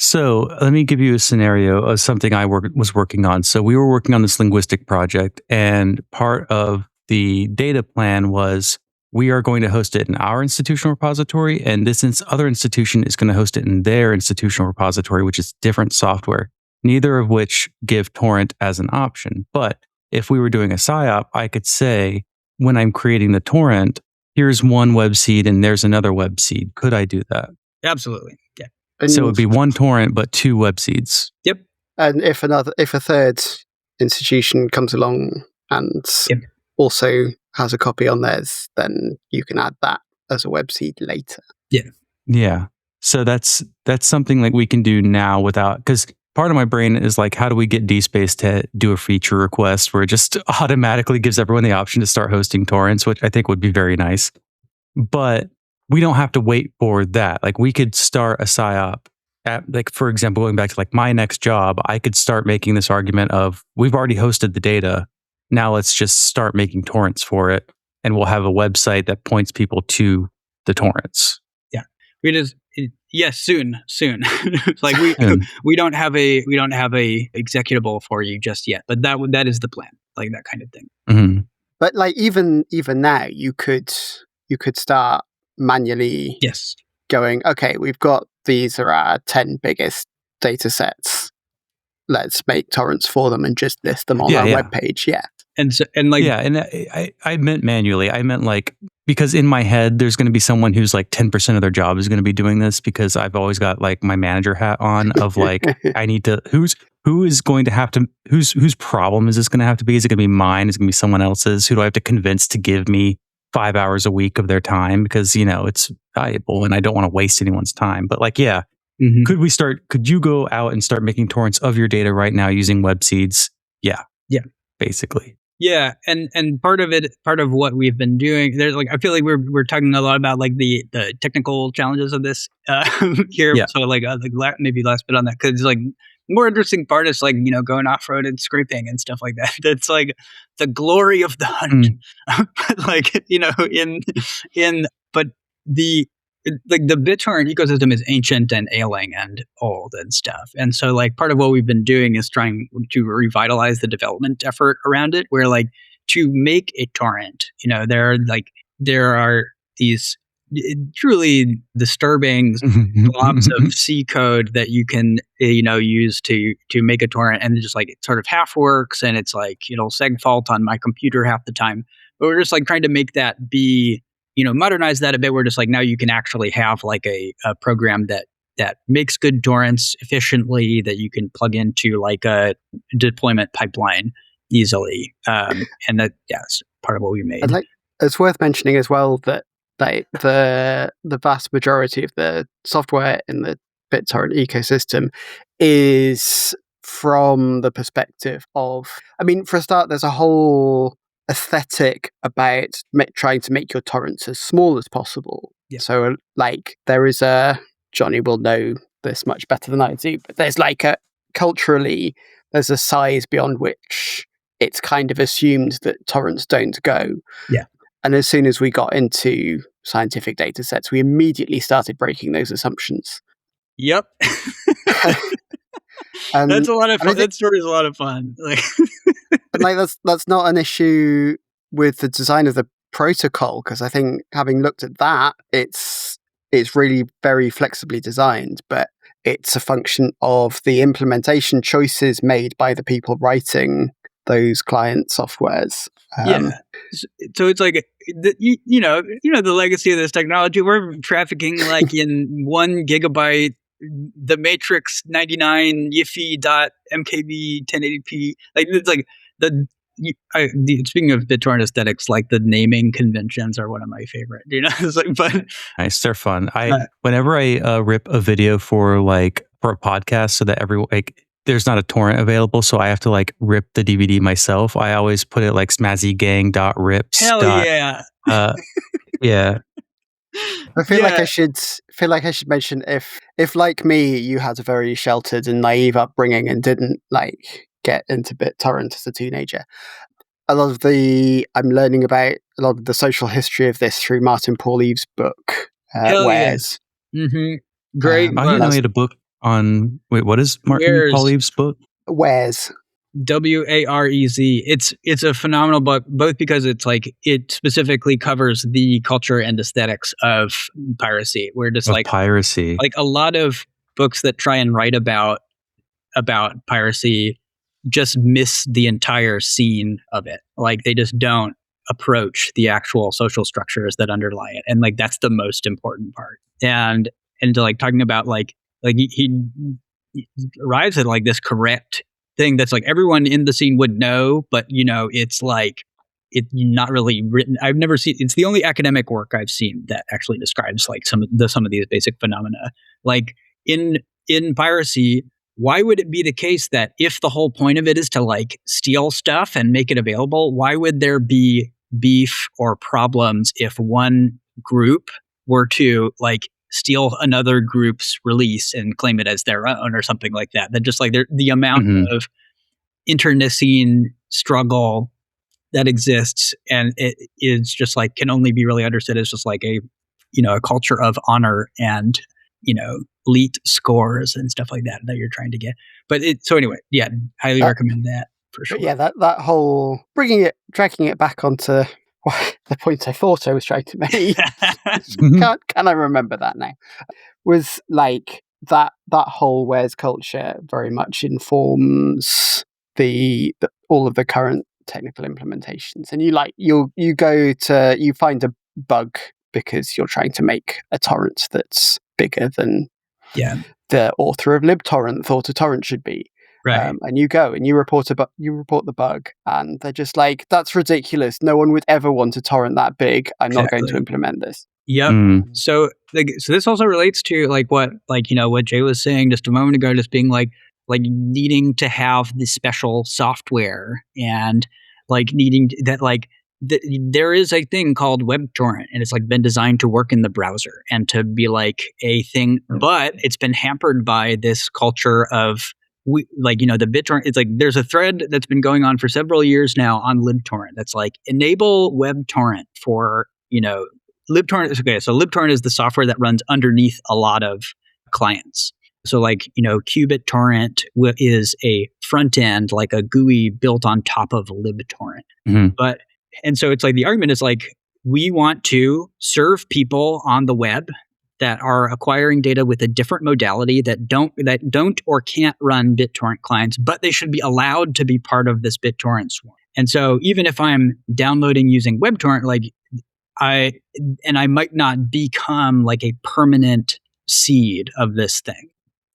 So let me give you a scenario of something I was working on. So we were working on this linguistic project, and part of the data plan was we are going to host it in our institutional repository, and this other institution is going to host it in their institutional repository, which is different software, neither of which give torrent as an option. But if we were doing a SciOp, I could say, when I'm creating the torrent, here's one web seed and there's another web seed. Could I do that? Absolutely. Yeah. So it would be one torrent, but two web seeds. Yep. And if a third institution comes along and also has a copy on theirs, then you can add that as a web seed later. Yeah. Yeah. So that's something like we can do now without, because part of my brain is like, how do we get DSpace to do a feature request where it just automatically gives everyone the option to start hosting torrents, which I think would be very nice. But we don't have to wait for that. Like we could start a SciOp at, like, for example, going back to like my next job, I could start making this argument of we've already hosted the data. Now let's just start making torrents for it. And we'll have a website that points people to the torrents. Yeah. Soon. Like we don't have a executable for you just yet, but that is the plan, like that kind of thing. Mm-hmm. But like even now you could start manually going, okay, we've got these are our 10 biggest data sets. Let's make torrents for them and just list them on our webpage. Yeah. I meant manually. I meant like, because in my head, there's going to be someone who's like 10% of their job is going to be doing this, because I've always got like my manager hat on of like, I need to, whose problem is this going to have to be? Is it going to be mine? Is it going to be someone else's? Who do I have to convince to give me 5 hours a week of their time? Because, it's valuable and I don't want to waste anyone's time. But like, could you go out and start making torrents of your data right now using web seeds? Yeah. Basically. Yeah, and part of what we've been doing, there's like, I feel like we're talking a lot about like the technical challenges of this here. Yeah. So maybe last bit on that, because like the more interesting part is like going off road and scraping and stuff like that. That's like the glory of the hunt. But the BitTorrent ecosystem is ancient and ailing and old and stuff. And so like part of what we've been doing is trying to revitalize the development effort around it, where like to make a torrent, there are these truly disturbing blobs of C code that you can, use to make a torrent, and just like it sort of half works and it's like, seg fault on my computer half the time. But we're just like trying to make that be, modernize that a bit. We're just like, now you can actually have like a program that makes good torrents efficiently, that you can plug into like a deployment pipeline easily. And that's part of what we made. It's worth mentioning as well that the vast majority of the software in the BitTorrent ecosystem is from the perspective of, for a start, there's a whole aesthetic about trying to make your torrents as small as possible. Yeah. So like there is Jonny will know this much better than I do, but there's like culturally there's a size beyond which it's kind of assumed that torrents don't go. Yeah. And as soon as we got into scientific data sets, we immediately started breaking those assumptions. Yep. That's a lot of fun. That story is a lot of fun. That's not an issue with the design of the protocol, because I think having looked at that, it's really very flexibly designed, but it's a function of the implementation choices made by the people writing those client softwares. So it's like the legacy of this technology. We're trafficking like in 1 gigabyte. The matrix 99 yiffy.mkb 1080p, like it's like speaking of BitTorrent aesthetics, like the naming conventions are one of my favorite. It's like, but nice, they're fun. Whenever I rip a video for a podcast, so that there's not a torrent available, so I have to like rip the DVD myself. I always put it like smazzygang.rips. Hell yeah. Yeah. I feel like I should mention if like me, you had a very sheltered and naive upbringing and didn't like get into BitTorrent as a teenager. I'm learning about a lot of the social history of this through Martin Paul Eve's book, Wares. Mm-hmm. Great. I didn't know he had a book on, wait, what is Martin Where's- Paulieb's book? Where's Warez. It's a phenomenal book, both because it's like it specifically covers the culture and aesthetics of piracy. We're just Of like piracy. a lot of books that try and write about piracy just miss the entire scene of it. Like they just don't approach the actual social structures that underlie it, and like that's the most important part. And to like talking about like he arrives at like this correct thing that's like everyone in the scene would know, but you know it's like it's not really written. I've never seen. It's the only academic work I've seen that actually describes like some of these basic phenomena. Like in piracy, why would it be the case that if the whole point of it is to like steal stuff and make it available, why would there be beef or problems if one group were to like steal another group's release and claim it as their own or something like that? That just like the amount of internecine struggle that exists, and it is just like can only be really understood as just like a culture of honor and elite scores and stuff like that you're trying to get. But so anyway, yeah, highly recommend that for sure. But yeah, that whole dragging it back onto the point I thought I was trying to make. Can I remember that now? Was like that whole Where's culture very much informs the all of the current technical implementations, and you find a bug because you're trying to make a torrent that's bigger than the author of libtorrent thought a torrent should be. Right. And you go and you report the bug, and they're just like, "That's ridiculous. No one would ever want a torrent that big. I'm not going to implement this." Yep. So this also relates to what Jay was saying just a moment ago, just being like needing to have this special software and like needing that there is a thing called WebTorrent, and it's like been designed to work in the browser and to be like a thing, but it's been hampered by this culture of the BitTorrent. It's like there's a thread that's been going on for several years now on libtorrent that's like enable WebTorrent for libtorrent. Okay, so libtorrent is the software that runs underneath a lot of clients. So Qubit torrent is a front end, like a GUI built on top of libtorrent. And so it's like the argument is like we want to serve people on the web that are acquiring data with a different modality that don't or can't run BitTorrent clients, but they should be allowed to be part of this BitTorrent swarm. And so even if I'm downloading using WebTorrent, I might not become like a permanent seed of this thing,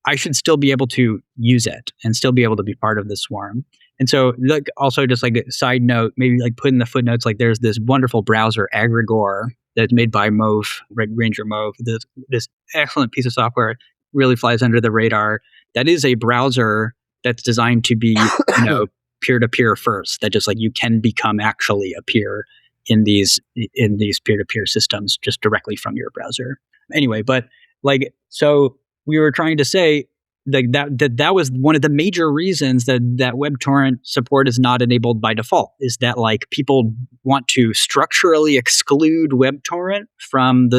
I should still be able to use it and still be able to be part of the swarm. And so also just like a side note, maybe put in the footnotes, there's this wonderful browser Agrigor that's made by Mauve, Ranger Mauve, this excellent piece of software, really flies under the radar. That is a browser that's designed to be, peer-to-peer first, that just you can become actually a peer in these peer-to-peer systems just directly from your browser. Anyway, but so we were trying to say that was one of the major reasons that WebTorrent support is not enabled by default, is that people want to structurally exclude WebTorrent from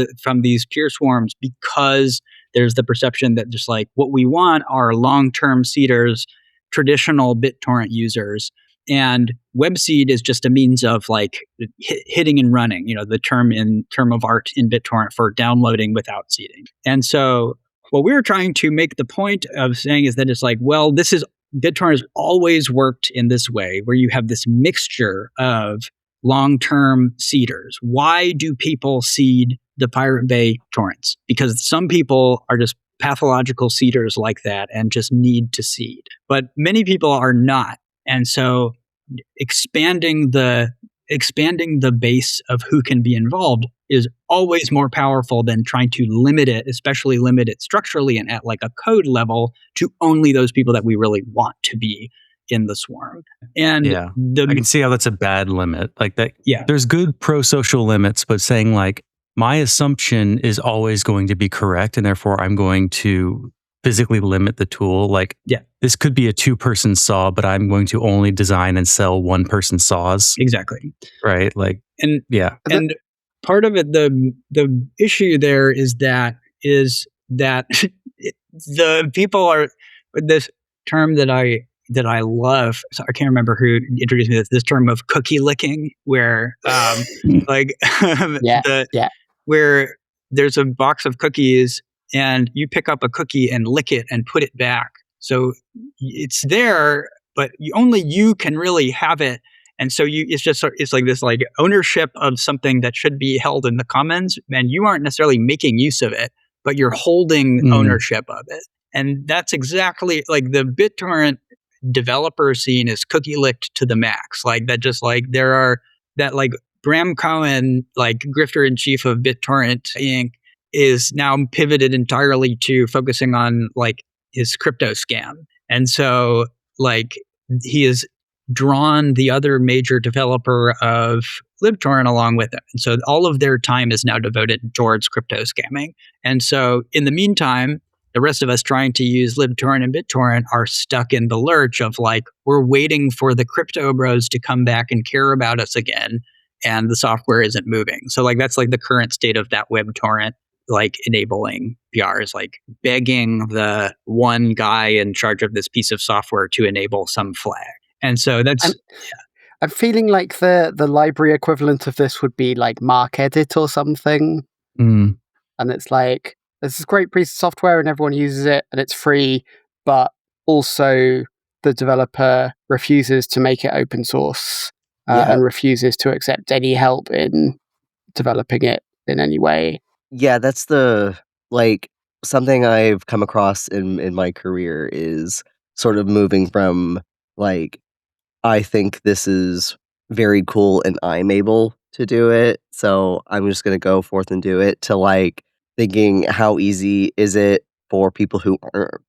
these peer swarms because there's the perception that just what we want are long-term seeders, traditional BitTorrent users, and WebSeed is just a means of hitting and running, the term of art in BitTorrent for downloading without seeding. And so what we were trying to make the point of saying is that it's BitTorrent has always worked in this way, where you have this mixture of long-term seeders. Why do people seed the Pirate Bay torrents? Because some people are just pathological seeders like that and just need to seed. But many people are not. And so expanding the base of who can be involved is always more powerful than trying to limit it, especially limit it structurally and at a code level to only those people that we really want to be in the swarm. And I can see how that's a bad limit. There's good pro-social limits, but saying my assumption is always going to be correct, and therefore I'm going to physically limit the tool. This could be a 2-person saw, but I'm going to only design and sell 1-person saws. Exactly. Right. And part of it, the issue there is that the people are this term that I love. So I can't remember who introduced me to this term of cookie licking, where like where there's a box of cookies and you pick up a cookie and lick it and put it back. So it's there, but only you can really have it. And so it's like this like ownership of something that should be held in the commons, and you aren't necessarily making use of it, but you're holding ownership of it. And that's exactly like the BitTorrent developer scene is cookie licked to the max. Like that, just like there are that like Bram Cohen, like grifter in chief of BitTorrent Inc., is now pivoted entirely to focusing on like his crypto scam. And so like he has drawn the other major developer of libtorrent along with him. And so all of their time is now devoted towards crypto scamming. And so in the meantime, the rest of us trying to use libtorrent and BitTorrent are stuck in the lurch of like, we're waiting for the crypto bros to come back and care about us again. And the software isn't moving. So like, that's like the current state of that WebTorrent, like enabling PR is like begging the one guy in charge of this piece of software to enable some flag. And so that's... I'm feeling like the library equivalent of this would be like MarkEdit or something. Mm. And it's like, there's this great piece of software and everyone uses it and it's free, but also the developer refuses to make it open source and refuses to accept any help in developing it in any way. Yeah, that's the, like, something I've come across in my career is sort of moving from, like, I think this is very cool and I'm able to do it, so I'm just going to go forth and do it, to, like, thinking how easy is it for people who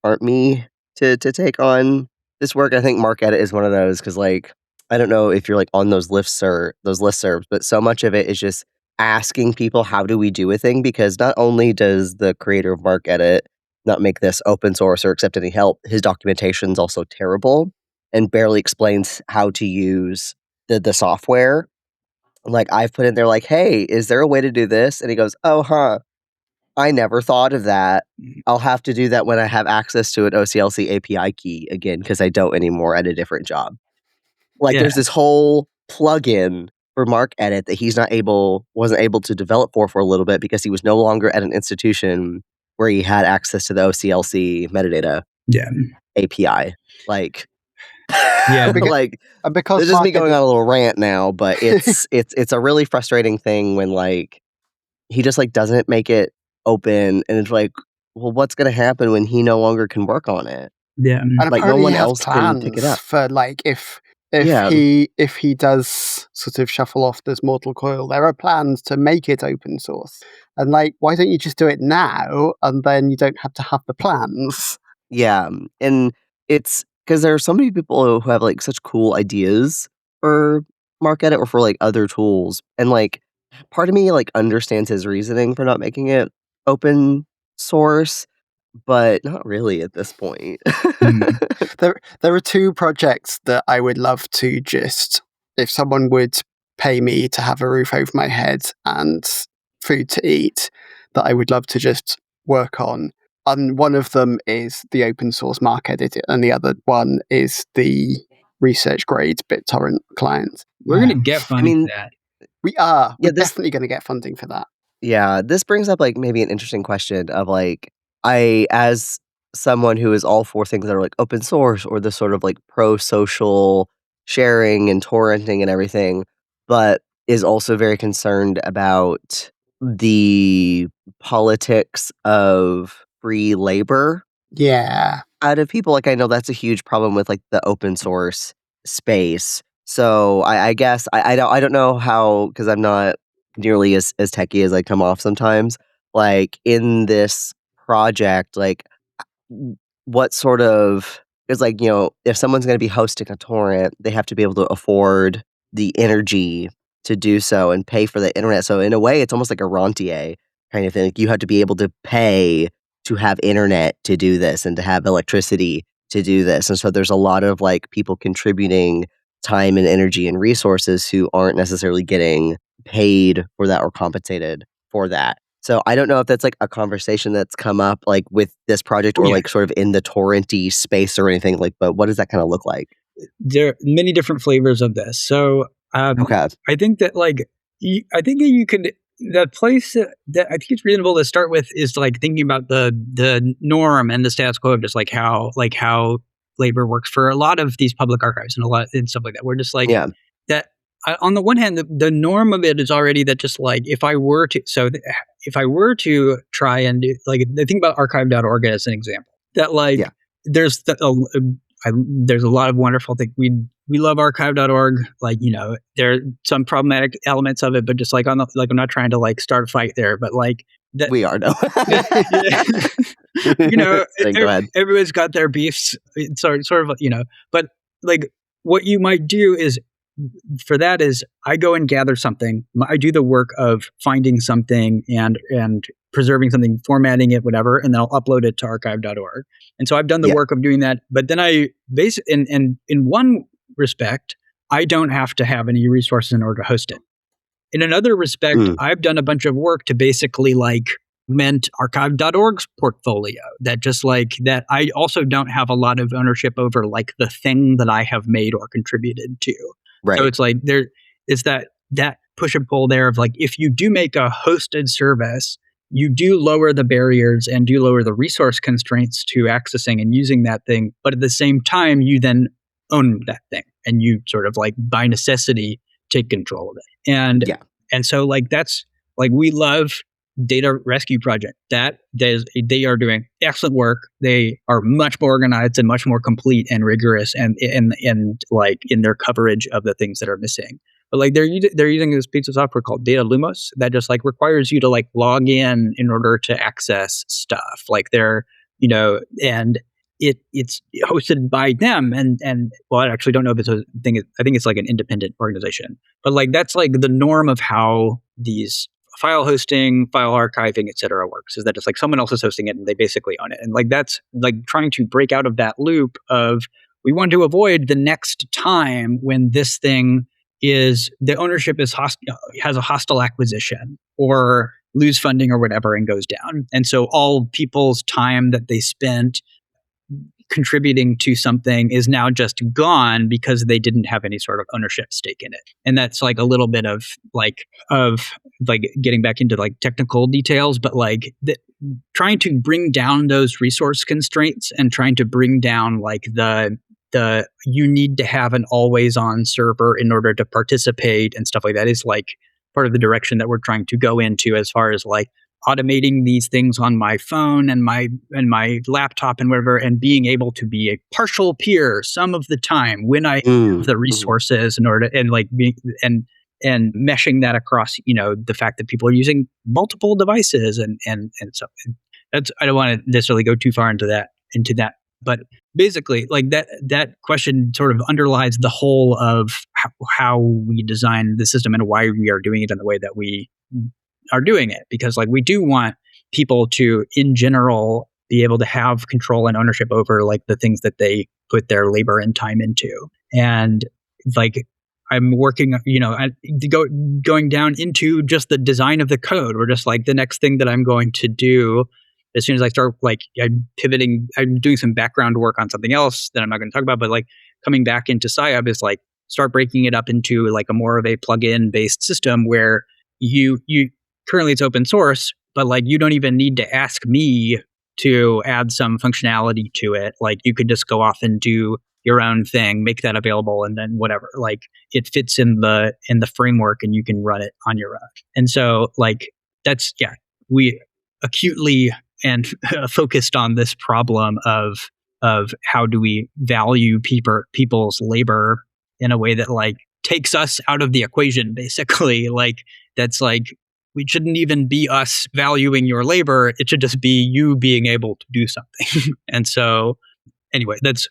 aren't me to take on this work. I think MarkEdit is one of those, because, like, I don't know if you're, like, on those listservs, but so much of it is just asking people, how do we do a thing? Because not only does the creator of MarkEdit not make this open source or accept any help, his documentation is also terrible and barely explains how to use the software. Like, I've put in there like, hey, is there a way to do this? And he goes, oh, I never thought of that. I'll have to do that when I have access to an OCLC API key again, because I don't anymore at a different job. Like, there's this whole plugin for MarkEdit that he's wasn't able to develop for a little bit because he was no longer at an institution where he had access to the OCLC metadata API. Like, like, because this is me going on a little rant now, but it's a really frustrating thing when, like, he just, like, doesn't make it open, and it's like, well, what's going to happen when he no longer can work on it? Yeah, and like, no one else can pick it up. For, like, if he does sort of shuffle off this mortal coil, there are plans to make it open source. And, like, why don't you just do it now, and then you don't have to have the plans? Yeah, and it's because there are so many people who have, like, such cool ideas for MarkEdit or for, like, other tools, and, like, part of me, like, understands his reasoning for not making it open source, but not really at this point. There are two projects that I would love to just, if someone would pay me to have a roof over my head and food to eat, that I would love to just work on. And one of them is the open source MarkEdit, and the other one is the research grade BitTorrent client. We're going to get funding for that. We are. We're definitely going to get funding for that. Yeah, this brings up, like, maybe an interesting question of, like, I, as someone who is all for things that are, like, open source or the sort of, like, pro-social sharing and torrenting and everything, but is also very concerned about the politics of free labor. Yeah. Out of people, like, I know that's a huge problem with, like, the open source space. So I guess I don't know how, because I'm not nearly as techie as I come off sometimes. Like, in this project, like, what sort of is, like, you know, if someone's going to be hosting a torrent, they have to be able to afford the energy to do so and pay for the internet. So in a way, it's almost like a rentier kind of thing. Like, you have to be able to pay to have internet to do this and to have electricity to do this. And so there's a lot of, like, people contributing time and energy and resources who aren't necessarily getting paid for that or compensated for that. So I don't know if that's like a conversation that's come up like with this project or like sort of in the torrenty space or anything like, but what does that kind of look like? There are many different flavors of this. So Okay. I think that like, I think that you could, the place that I think it's reasonable to start with is like thinking about the norm and the status quo of just like how labor works for a lot of these public archives and stuff like that. We're just like that. On the one hand, the norm of it is already that just like if I were to try and do like the thing about archive.org as an example that like there's a lot of wonderful things. We love archive.org. Like, you know, there are some problematic elements of it, but just like I'm not trying to like start a fight there, but like that we are no. You know, Go ahead. Everybody's got their beefs. It's sort of, you know, but like what you might do is for that is I go and gather something. I do the work of finding something and preserving something, formatting it, whatever, and then I'll upload it to archive.org. And so I've done the work of doing that. But then in one respect, I don't have to have any resources in order to host it. In another respect, I've done a bunch of work to basically like meant archive.org's portfolio that just like that I also don't have a lot of ownership over like the thing that I have made or contributed to. Right. So it's like there is that push and pull there of like if you do make a hosted service, you do lower the barriers and do lower the resource constraints to accessing and using that thing. But at the same time, you then own that thing and you sort of like by necessity take control of it. And so like that's like we love Data Rescue Project. They are doing excellent work. They are much more organized and much more complete and rigorous and like in their coverage of the things that are missing. But like they're using this piece of software called Data Lumos that just like requires you to like log in order to access stuff. Like they're, you know, and it's hosted by them and well, I actually don't know if it's a thing. I think it's like an independent organization. But like that's like the norm of how these file hosting, file archiving, et cetera works, is that it's like someone else is hosting it and they basically own it. And like that's like trying to break out of that loop of we want to avoid the next time when this thing is the ownership is has a hostile acquisition or lose funding or whatever and goes down. And so all people's time that they spent contributing to something is now just gone because they didn't have any sort of ownership stake in it. And that's like a little bit of getting back into like technical details, but like trying to bring down those resource constraints and trying to bring down like the you need to have an always on server in order to participate and stuff like that is like part of the direction that we're trying to go into as far as like automating these things on my phone and my laptop and whatever, and being able to be a partial peer some of the time when I have the resources in order and like and meshing that across, you know, the fact that people are using multiple devices and so that's, I don't want to necessarily go too far into that, but basically like that question sort of underlies the whole of how we design the system and why we are doing it in the way that we are doing it, because like we do want people to in general be able to have control and ownership over like the things that they put their labor and time into. And like I'm working, you know, going down into just the design of the code, or just like the next thing that I'm going to do as soon as I start, like I'm pivoting, I'm doing some background work on something else that I'm not going to talk about, but like coming back into SciOp is like start breaking it up into like a more of a plugin based system where you currently it's open source, but like you don't even need to ask me to add some functionality to it. Like you could just go off and do your own thing, make that available, and then whatever. Like it fits in the framework and you can run it on your own. And so like that's we acutely and focused on this problem of how do we value people's labor in a way that like takes us out of the equation, basically. Like that's like we shouldn't even be us valuing your labor. It should just be you being able to do something. And so anyway, that's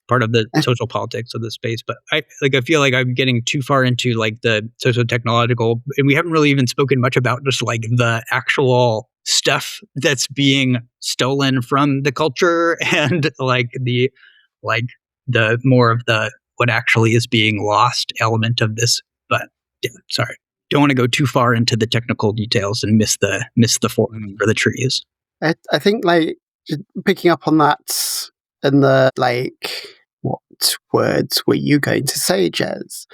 part of the social politics of the space. But I feel like I'm getting too far into like the socio-technological, and we haven't really even spoken much about just like the actual stuff that's being stolen from the culture and like the more of the what actually is being lost element of this. But yeah, sorry. don't want to go too far into the technical details and miss the forest for the trees. I think like picking up on that and the like, what words were you going to say, Jez?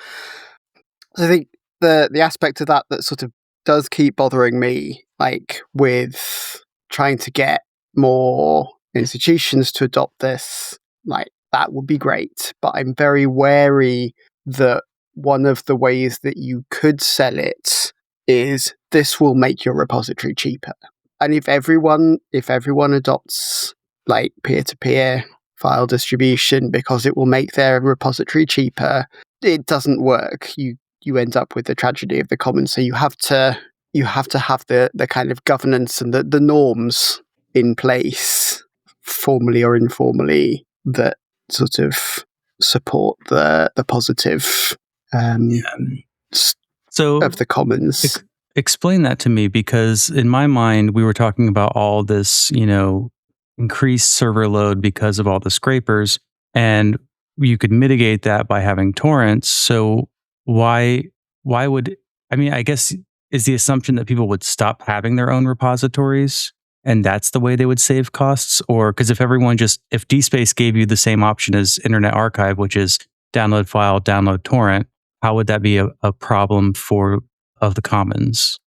I think the aspect of that sort of does keep bothering me, like with trying to get more institutions to adopt this, like that would be great. But I'm very wary that one of the ways that you could sell it is this will make your repository cheaper. And if everyone adopts like peer-to-peer file distribution because it will make their repository cheaper, it doesn't work. You end up with the tragedy of the commons. So you have to have the kind of governance and the norms in place, formally or informally, that sort of support the positive so of the commons. Explain that to me, because in my mind, we were talking about all this, increased server load because of all the scrapers, and you could mitigate that by having torrents. So why would, I guess, is the assumption that people would stop having their own repositories and that's the way they would save costs? Or because if DSpace gave you the same option as Internet Archive, which is download file, download torrent, how would that be a problem of the commons?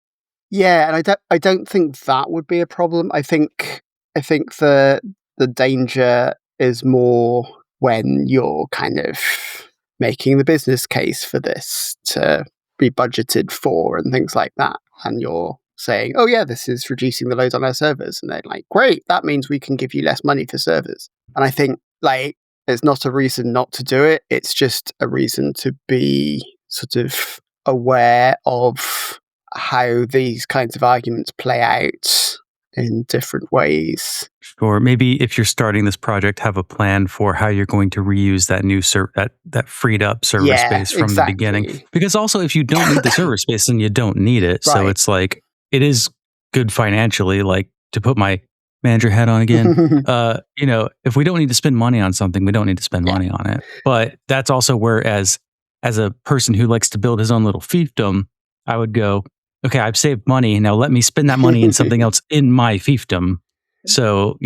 Yeah, and I don't think that would be a problem. I think the danger is more when you're kind of making the business case for this to be budgeted for and things like that, and you're saying, oh yeah, this is reducing the load on our servers, and they're like, great, that means we can give you less money for servers. And I think like it's not a reason not to do it, it's just a reason to be sort of aware of how these kinds of arguments play out in different ways. Or maybe if you're starting this project, have a plan for how you're going to reuse that new that freed up server space from the beginning. Because also, if you don't need the server space, then you don't need it. Right. So it's like, it is good financially, like to put my manager hat on again. If we don't need to spend money on something, we don't need to spend money on it. But that's also where, as a person who likes to build his own little fiefdom, I would go, okay, I've saved money. Now let me spend that money in something else in my fiefdom. So,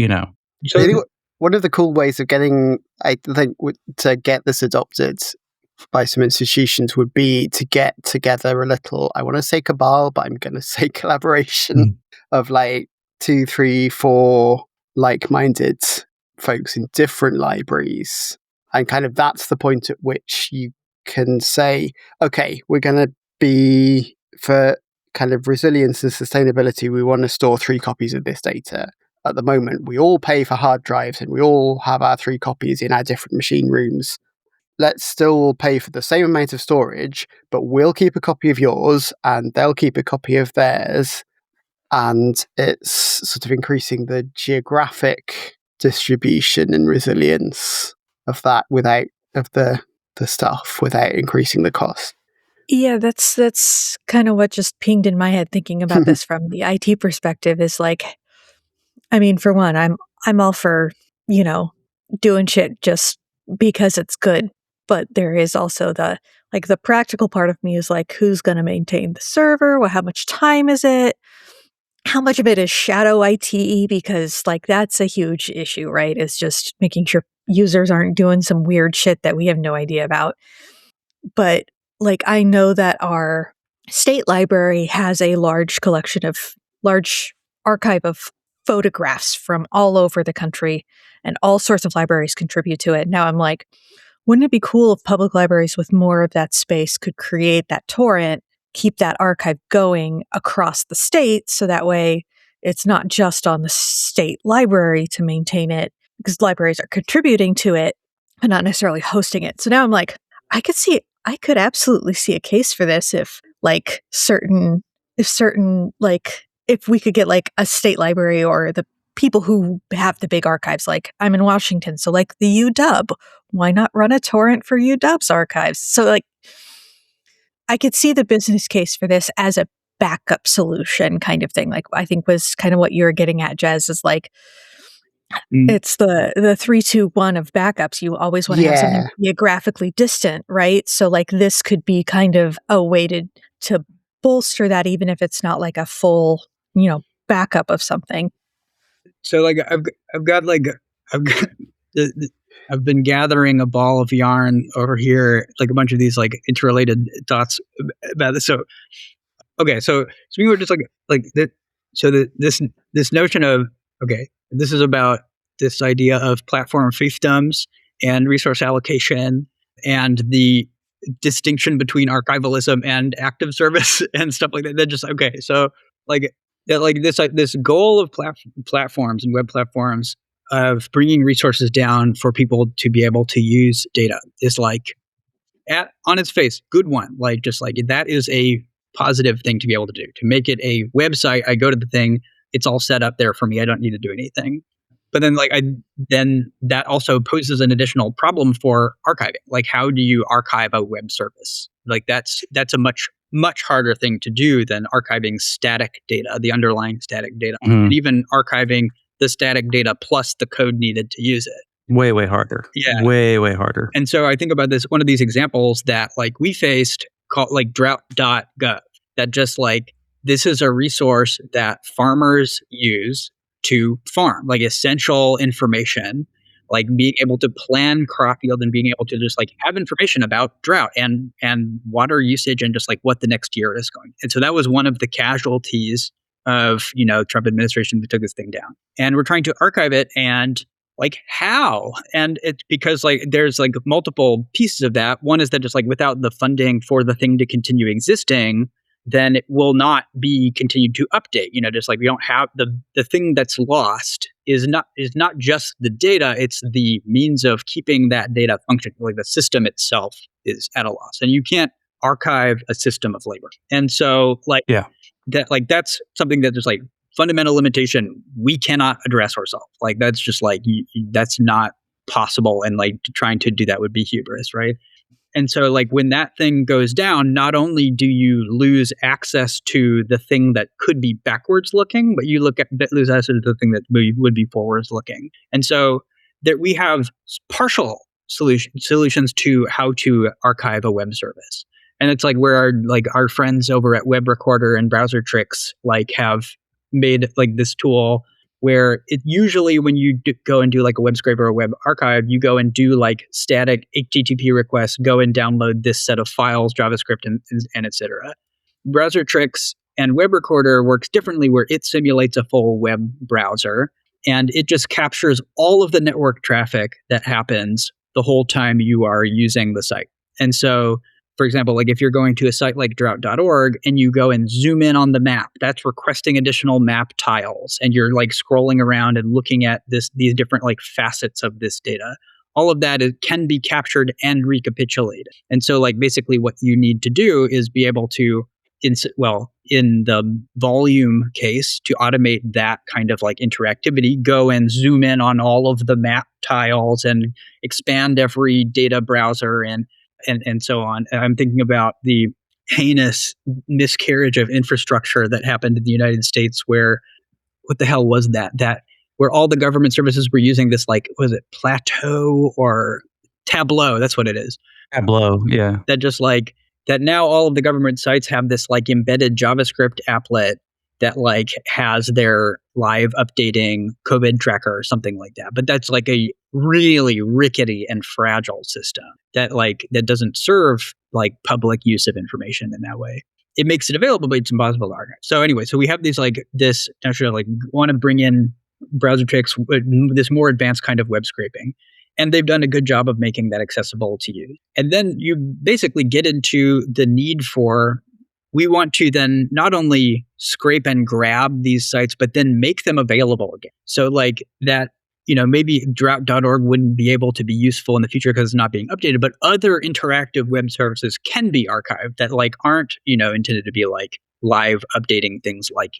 So one of the cool ways of getting, I think, to get this adopted by some institutions would be to get together a little, I want to say cabal, but I'm going to say collaboration of like 2, 3, 4 like-minded folks in different libraries. And kind of that's the point at which you can say, okay, we're going to be, for kind of resilience and sustainability, we want to store 3 copies of this data. At the moment, we all pay for hard drives and we all have our 3 copies in our different machine rooms. Let's still pay for the same amount of storage, but we'll keep a copy of yours and they'll keep a copy of theirs. And it's sort of increasing the geographic distribution and resilience of that without the stuff, without increasing the cost. Yeah, that's kind of what just pinged in my head thinking about this from the IT perspective is like, for one, I'm all for, doing shit just because it's good. But there is also the practical part of me is like, who's going to maintain the server? Well, how much time is it? How much of it is shadow IT? Because that's a huge issue, right? It's just making sure users aren't doing some weird shit that we have no idea about. But I know that our state library has a large archive of photographs from all over the country, and all sorts of libraries contribute to it. Now I'm like, wouldn't it be cool if public libraries with more of that space could create that torrent, keep that archive going across the state, so that way it's not just on the state library to maintain it, because libraries are contributing to it, but not necessarily hosting it. So now I'm like, I could absolutely see a case for this if we could get a state library or the people who have the big archives, I'm in Washington, so the UW, why not run a torrent for UW's archives? So I could see the business case for this as a backup solution kind of thing. I think was kind of what you were getting at, Jez, is it's the 3, 2, 1 of backups. You always want to have something geographically distant, right? So this could be kind of a way to bolster that, even if it's not like a full, backup of something. So like I've got I've been gathering a ball of yarn over here, like a bunch of these like interrelated thoughts about this. So okay, so we were just like that. So this notion of, okay, this is about this idea of platform fiefdoms and resource allocation and the distinction between archivalism and active service and stuff like that. They're just okay. So like this goal of platforms and web platforms of bringing resources down for people to be able to use data is like on its face, good one. Like just like that is a positive thing to be able to do. To make it a website, I go to the thing, it's all set up there for me. I don't need to do anything. But then then that also poses an additional problem for archiving. Like how do you archive a web service? Like that's a much harder thing to do than archiving static data, the underlying static data, and even archiving the static data plus the code needed to use it. Way harder. Yeah. Way harder. And so I think about this, one of these examples that like we faced called like drought.gov, that just like, this is a resource that farmers use to farm, like essential information, like being able to plan crop yield and being able to just like have information about drought and water usage and just like what the next year is going. And so that was one of the casualties of, Trump administration that took this thing down. And we're trying to archive it, and like how? And it's because like there's like multiple pieces of that. One is that just like without the funding for the thing to continue existing, then it will not be continued to update. Just like we don't have the thing that's lost is not just the data, it's the means of keeping that data functioning. Like the system itself is at a loss, and you can't archive a system of labor. And so that's something that is like fundamental limitation we cannot address ourselves. Like that's just like that's not possible, and like trying to do that would be hubris, right? And so like when that thing goes down, not only do you lose access to the thing that could be backwards looking, but you lose access to the thing that would be forwards looking. And so that we have partial solutions to how to archive a web service. And it's like where our friends over at webrecorder and browser trix like have made like this tool where it usually when you go and do like a web scraper or web archive, you go and do like static HTTP requests, go and download this set of files, JavaScript, and et cetera. Browser trix and webrecorder works differently, where it simulates a full web browser, and it just captures all of the network traffic that happens the whole time you are using the site. And so, for example, like if you're going to a site like drought.org and you go and zoom in on the map, that's requesting additional map tiles. And you're like scrolling around and looking at these different like facets of this data. All of that can be captured and recapitulated. And so like basically what you need to do is be able to, in the volume case, to automate that kind of like interactivity, go and zoom in on all of the map tiles and expand every data browser and so on. I'm thinking about the heinous miscarriage of infrastructure that happened in the United States where, what the hell was that? Where all the government services were using this, like, was it Plateau or Tableau? That's what it is. Tableau, yeah. That just like, that now all of the government sites have this like embedded JavaScript applet that like has their live updating COVID tracker or something like that. But that's like a really rickety and fragile system that doesn't serve like public use of information in that way. It makes it available, but it's impossible to archive. So anyway, so we have these like this notion like want to bring in browser tricks, this more advanced kind of web scraping. And they've done a good job of making that accessible to you. And then you basically get into the need for, we want to then not only scrape and grab these sites, but then make them available again. So like that, maybe drought.org wouldn't be able to be useful in the future because it's not being updated, but other interactive web services can be archived that like aren't, intended to be like live updating things like,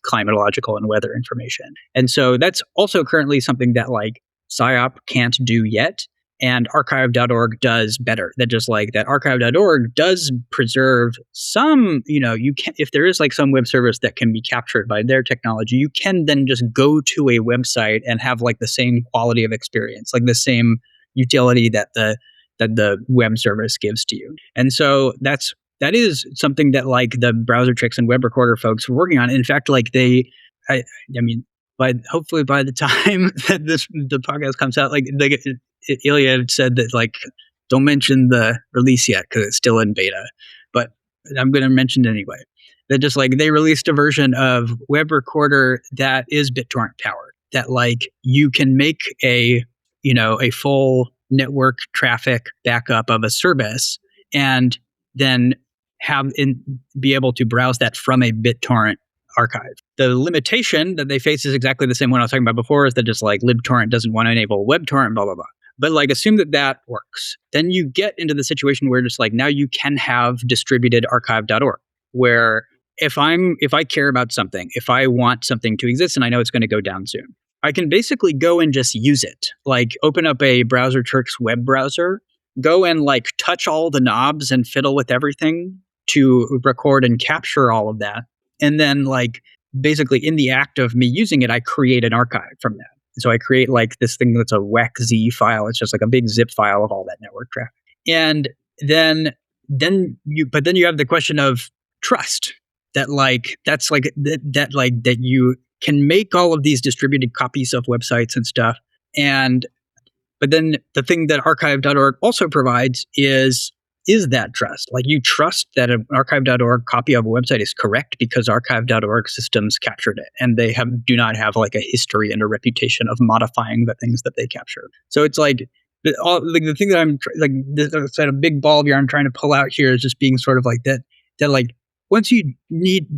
climatological and weather information. And so that's also currently something that like SciOp can't do yet. And archive.org does better. That just like that archive.org does preserve some, you can, if there is like some web service that can be captured by their technology, you can then just go to a website and have like the same quality of experience, like the same utility that the web service gives to you. And so that's that is something that like the browser tricks and webrecorder folks were working on. In fact, like I mean, hopefully by the time that the podcast comes out, like Ilya said that like don't mention the release yet because it's still in beta, but I'm going to mention it anyway. That just like they released a version of webrecorder that is BitTorrent powered. That like you can make a full network traffic backup of a service and then be able to browse that from a BitTorrent archive. The limitation that they face is exactly the same one I was talking about before, is that just like libtorrent doesn't want to enable WebTorrent, blah, blah, blah. But like assume that works. Then you get into the situation where just like now you can have distributed archive.org, where if I care about something, if I want something to exist and I know it's going to go down soon, I can basically go and just use it. Like open up a browser tricks web browser, go and like touch all the knobs and fiddle with everything to record and capture all of that. And then like basically in the act of me using it, I create an archive from that. So I create like this thing that's a WAC-Z file. It's just like a big zip file of all that network traffic. And then you have the question of trust. That you can make all of these distributed copies of websites and stuff. But then the thing that archive.org also provides is that trust. Like you trust that an archive.org copy of a website is correct because archive.org systems captured it, and they do not have like a history and a reputation of modifying the things that they capture. So it's like the thing that I'm like this sort of big ball of yarn I'm trying to pull out here is just being sort of like that like once you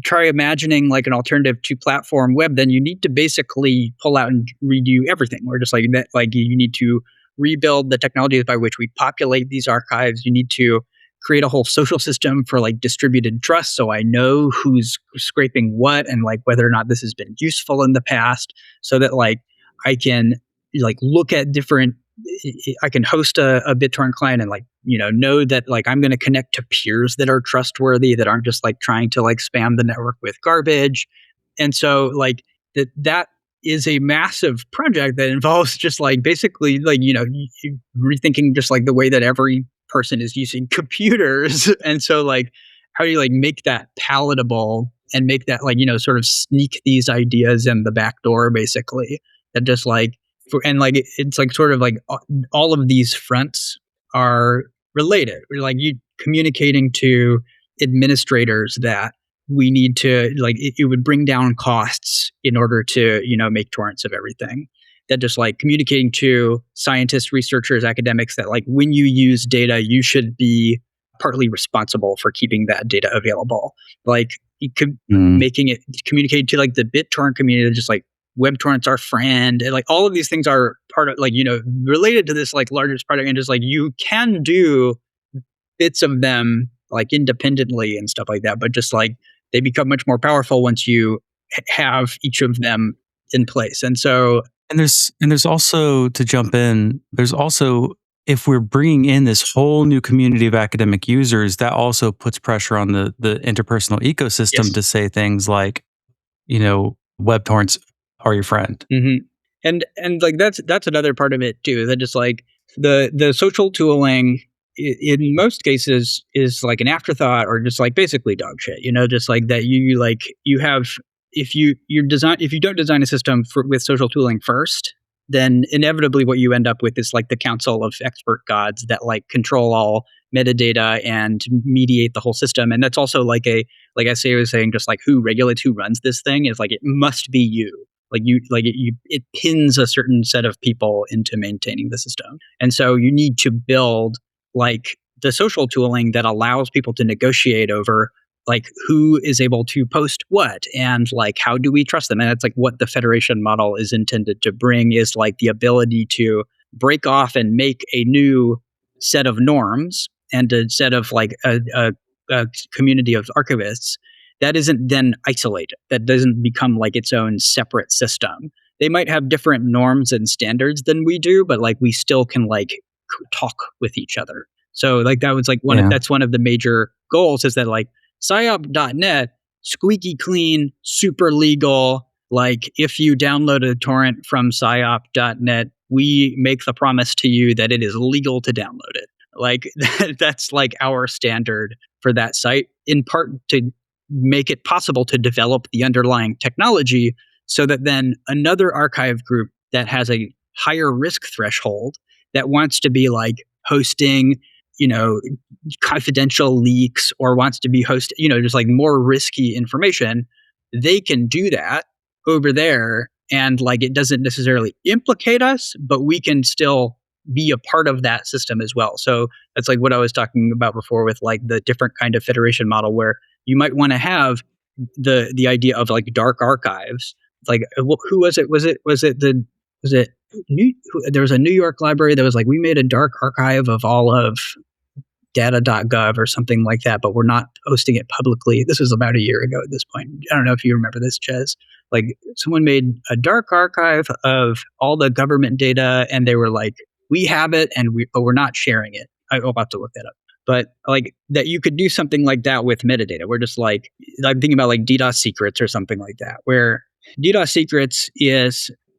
try imagining like an alternative to platform web, then you need to basically pull out and redo everything. We're just like that, like you need to rebuild the technologies by which we populate these archives. You need to create a whole social system for like distributed trust. So I know who's scraping what and like whether or not this has been useful in the past, so that like I can like look at different, I can host a BitTorrent client and like, know that like I'm going to connect to peers that are trustworthy, that aren't just like trying to like spam the network with garbage. And so like that is a massive project that involves just like basically like, rethinking just like the way that every person is using computers. And so like, how do you like make that palatable and make that like, sort of sneak these ideas in the back door basically, that just like, and like it's like sort of like all of these fronts are related. We're like you communicating to administrators that we need to like it would bring down costs in order to make torrents of everything. That just like communicating to scientists, researchers, academics that like when you use data, you should be partly responsible for keeping that data available. Like making it communicate to like the BitTorrent community, just like WebTorrent's our friend, and like all of these things are part of like related to this like largest project, and just like you can do bits of them like independently and stuff like that, but just like they become much more powerful once you have each of them in place. And so there's also, to jump in, there's also, if we're bringing in this whole new community of academic users, that also puts pressure on the interpersonal ecosystem. Yes. To say things like WebTorrents are your friend. Mm-hmm. And like that's another part of it too, that just like the social tooling in most cases is like an afterthought or just like basically dog shit, just like that you have, if you don't design a system with social tooling first, then inevitably what you end up with is like the council of expert gods that like control all metadata and mediate the whole system. And that's also like I was saying, just like who regulates, who runs this thing is like, it must be you. It pins a certain set of people into maintaining the system. And so you need to build like the social tooling that allows people to negotiate over like who is able to post what and like how do we trust them. And that's like what the federation model is intended to bring, is like the ability to break off and make a new set of norms and a set of like a community of archivists that isn't then isolated, that doesn't become like its own separate system. They might have different norms and standards than we do, but like we still can like talk with each other. So like that was like that's one of the major goals, is that like SciOp.net, squeaky clean, super legal. Like if you download a torrent from SciOp.net, we make the promise to you that it is legal to download it. Like that's like our standard for that site, in part to make it possible to develop the underlying technology so that then another archive group that has a higher risk threshold that wants to be like hosting, confidential leaks, or wants to be just like more risky information, they can do that over there. And like, it doesn't necessarily implicate us, but we can still be a part of that system as well. So that's like what I was talking about before with like the different kind of federation model, where you might want to have the idea of like dark archives. Like, who was it? There was a New York library that was like, we made a dark archive of all of data.gov or something like that, but we're not hosting it publicly. This was about a year ago at this point. I don't know if you remember this, Jez. Like, someone made a dark archive of all the government data, and they were like, we have it, but we're not sharing it. I'll have to look that up. But like that, you could do something like that with metadata. We're just like, I'm thinking about like DDoS secrets or something like that, where DDoS secrets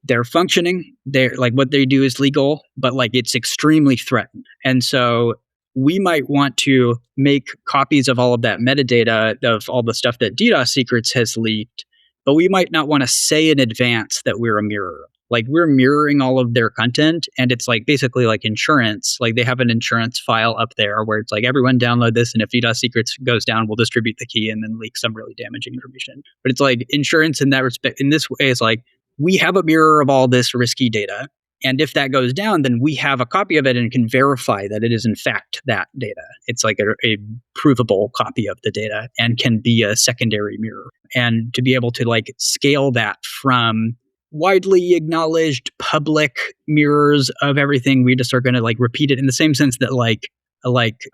they're functioning. They're like, what they do is legal, but like it's extremely threatened. And so we might want to make copies of all of that metadata of all the stuff that DDoS secrets has leaked, but we might not want to say in advance that we're a mirror. Like, we're mirroring all of their content, and it's like basically like insurance. Like, they have an insurance file up there where it's like, everyone download this, and if DDoS secrets goes down, we'll distribute the key and then leak some really damaging information. But it's like insurance in that respect. In this way, is like, we have a mirror of all this risky data, and if that goes down, then we have a copy of it and can verify that it is in fact that data. It's like a provable copy of the data and can be a secondary mirror. And to be able to like scale that from widely acknowledged public mirrors of everything, we just are going to like repeat it in the same sense that like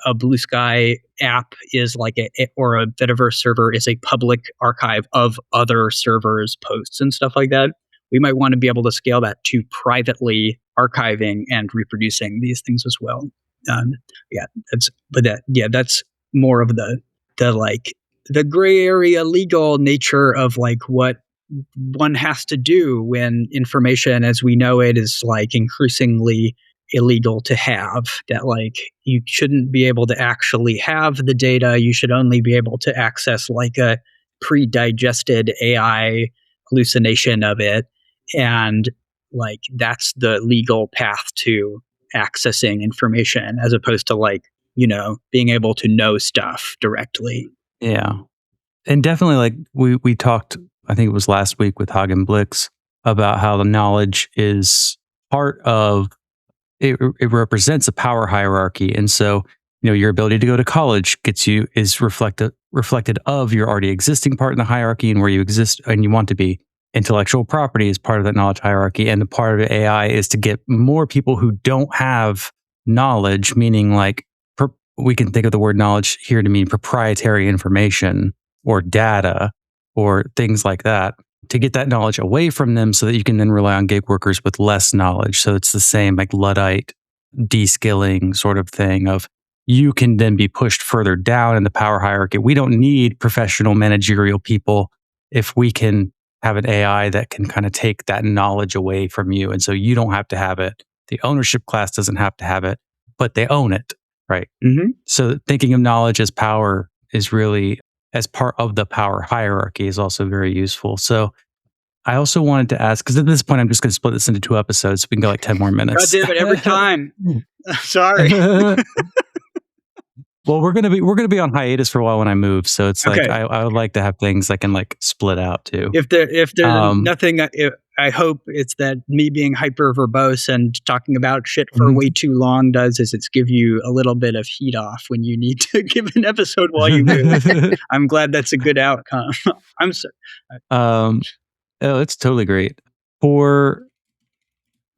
a Blue Sky app is like or a Fediverse server is a public archive of other servers' posts and stuff like that. We might want to be able to scale that to privately archiving and reproducing these things as well. That's more of the like the gray area legal nature of like what one has to do when information as we know it is like increasingly illegal to have. That like, you shouldn't be able to actually have the data. You should only be able to access like a pre-digested AI hallucination of it. And like, that's the legal path to accessing information, as opposed to like, being able to know stuff directly. Yeah. And definitely, like we talked, I think it was last week with Hagen Blix, about how the knowledge is part of it. It represents a power hierarchy. And so, your ability to go to college is reflected of your already existing part in the hierarchy and where you exist and you want to be. Intellectual property is part of that knowledge hierarchy. And the part of AI is to get more people who don't have knowledge, meaning like, we can think of the word knowledge here to mean proprietary information or data or things like that, to get that knowledge away from them so that you can then rely on gig workers with less knowledge. So it's the same like Luddite de-skilling sort of thing of, you can then be pushed further down in the power hierarchy. We don't need professional managerial people if we can have an AI that can kind of take that knowledge away from you. And so you don't have to have it. The ownership class doesn't have to have it, but they own it, right? Mm-hmm. So thinking of knowledge as power is really, as part of the power hierarchy, is also very useful. So I also wanted to ask, because at this point, I'm just going to split this into 2 episodes. So we can go like 10 more minutes. God damn it, every time. Sorry. Well, we're gonna be on hiatus for a while when I move, so it's like, okay. I would like to have things I can like split out too. If there's nothing, I hope it's that me being hyper verbose and talking about shit for way too long is it's give you a little bit of heat off when you need to give an episode while you move. I'm glad that's a good outcome. I'm sorry. It's totally great.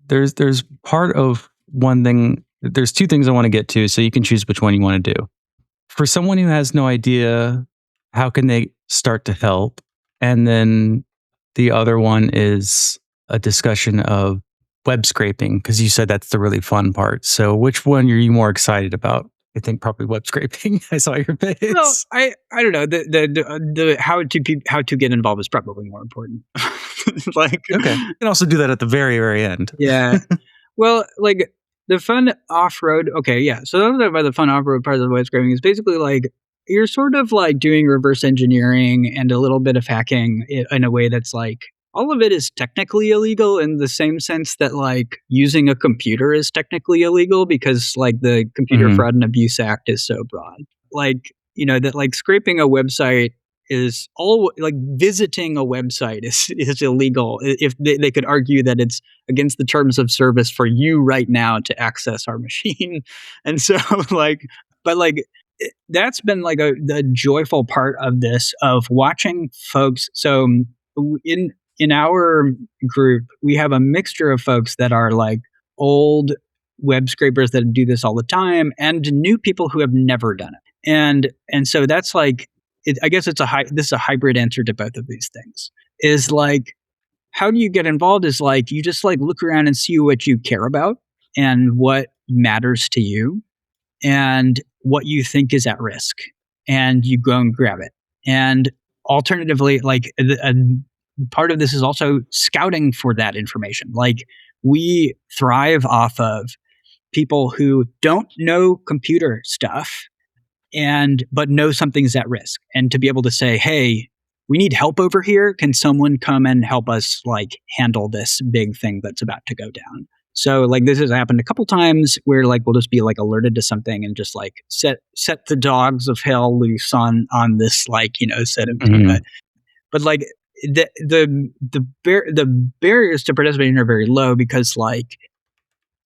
There's part of one thing. There's 2 things I want to get to, so you can choose which one you want to do. For someone who has no idea, how can they start to help? And then the other one is a discussion of web scraping, because you said that's the really fun part. So which one are you more excited about? I think probably web scraping. I saw your face. Well, I don't know. The how to get involved is probably more important. Like, okay, you can also do that at the very, very end. Yeah. Well, like, the fun off-road. Okay, yeah. So what I'm talking about the fun off-road part of the web scraping is basically like you're sort of like doing reverse engineering and a little bit of hacking in a way that's like all of it is technically illegal in the same sense that like using a computer is technically illegal because like the Computer Fraud and Abuse Act is so broad. Like, you know, that like scraping a website is all like visiting a website is illegal. If they could argue that it's against the terms of service for you right now to access our machine. And so like, but like, that's been like the joyful part of this, of watching folks. So in our group, we have a mixture of folks that are like old web scrapers that do this all the time and new people who have never done it. And so that's like, I guess this is a hybrid answer to both of these things. Is like, how do you get involved? Is like, you just like look around and see what you care about and what matters to you and what you think is at risk, and you go and grab it. And alternatively, like a part of this is also scouting for that information. Like we thrive off of people who don't know computer stuff but know something's at risk, and to be able to say, hey, we need help over here. Can someone come and help us like handle this big thing that's about to go down? So like this has happened a couple times where like we'll just be like alerted to something and just like set the dogs of hell loose on this like, you know, set of but like the barriers to participating are very low because like,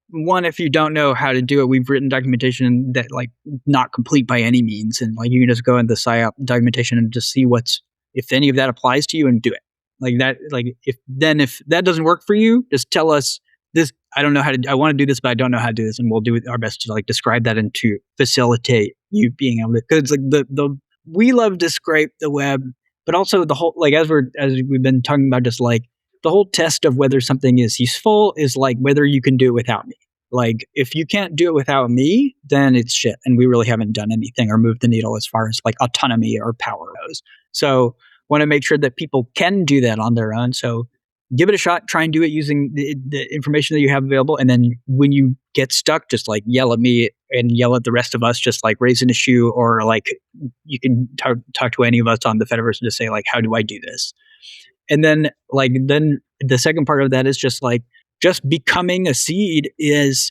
one, if you don't know how to do it, we've written documentation that like not complete by any means, and like you can just go into the SciOp documentation and just see if any of that applies to you and do it. Like that, like if that doesn't work for you, just tell us this. I want to do this, but I don't know how to do this, and we'll do our best to like describe that and to facilitate you being able to. Because like we love to scrape the web, but also the whole like as we've been talking about, just like the whole test of whether something is useful is like whether you can do it without me. Like if you can't do it without me, then it's shit, and we really haven't done anything or moved the needle as far as like autonomy or power goes. So want to make sure that people can do that on their own. So give it a shot. Try and do it using the information that you have available. And then when you get stuck, just like yell at me and yell at the rest of us. Just like raise an issue, or like you can talk to any of us on the Fediverse and just say like, how do I do this? And then the second part of that is just like, just becoming a seed is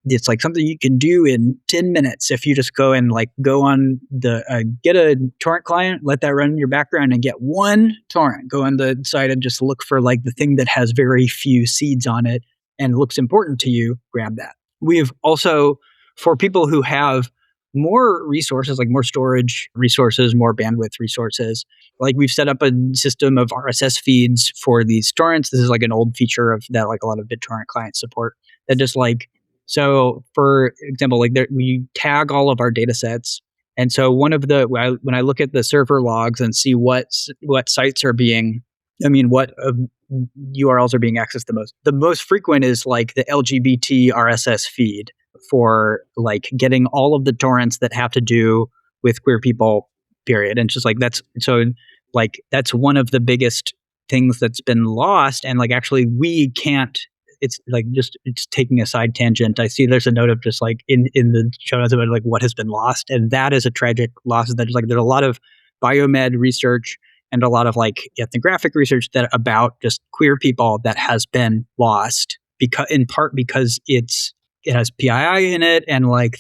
it's like something you can do in 10 minutes if you just go and like go on get a torrent client, let that run in your background and get one torrent. Go on the site and just look for like the thing that has very few seeds on it and looks important to you, grab that. We've also, for people who have more resources, like more storage resources, more bandwidth resources, like we've set up a system of RSS feeds for these torrents. This is like an old feature of that, like a lot of BitTorrent clients support, that just like, so for example, like we tag all of our data sets. And so when I look at the server logs and see what sites are being, what URLs are being accessed the most frequent is like the LGBT RSS feed for like getting all of the torrents that have to do with queer people, period. And just like that's one of the biggest things that's been lost. And like actually we can't, it's like it's taking a side tangent. I see there's a note of just like in the show notes about like what has been lost, and that is a tragic loss. That is like there's a lot of biomed research and a lot of like ethnographic research that about just queer people that has been lost in part because it has PII in it, and like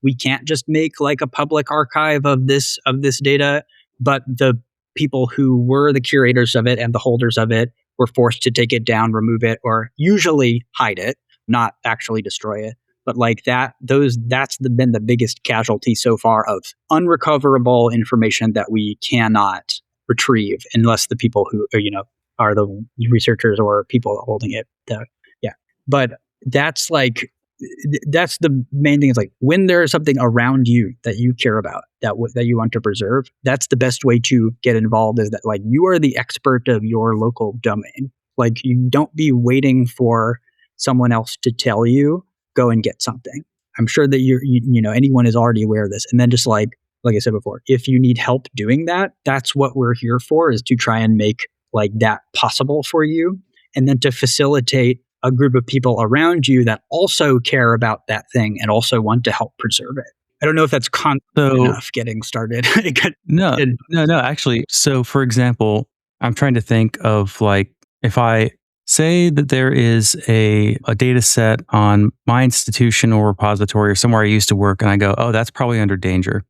we can't just make like a public archive of this data, but the people who were the curators of it and the holders of it were forced to take it down, remove it, or usually hide it, not actually destroy it. But like that's been the biggest casualty so far of unrecoverable information that we cannot retrieve unless the people who are the researchers or people holding it. But that's like that's the main thing. Is like when there's something around you that you care about that you want to preserve, that's the best way to get involved. Is that like you are the expert of your local domain. Like you don't be waiting for someone else to tell you, go and get something. I'm sure that anyone is already aware of this. And then just like I said before, if you need help doing that, that's what we're here for, is to try and make like that possible for you. And then to facilitate a group of people around you that also care about that thing and also want to help preserve it. I don't know if that's enough getting started. No, actually. So, for example, I'm trying to think of like, if I say that there is a data set on my institution or repository or somewhere I used to work, and I go, oh, that's probably under danger.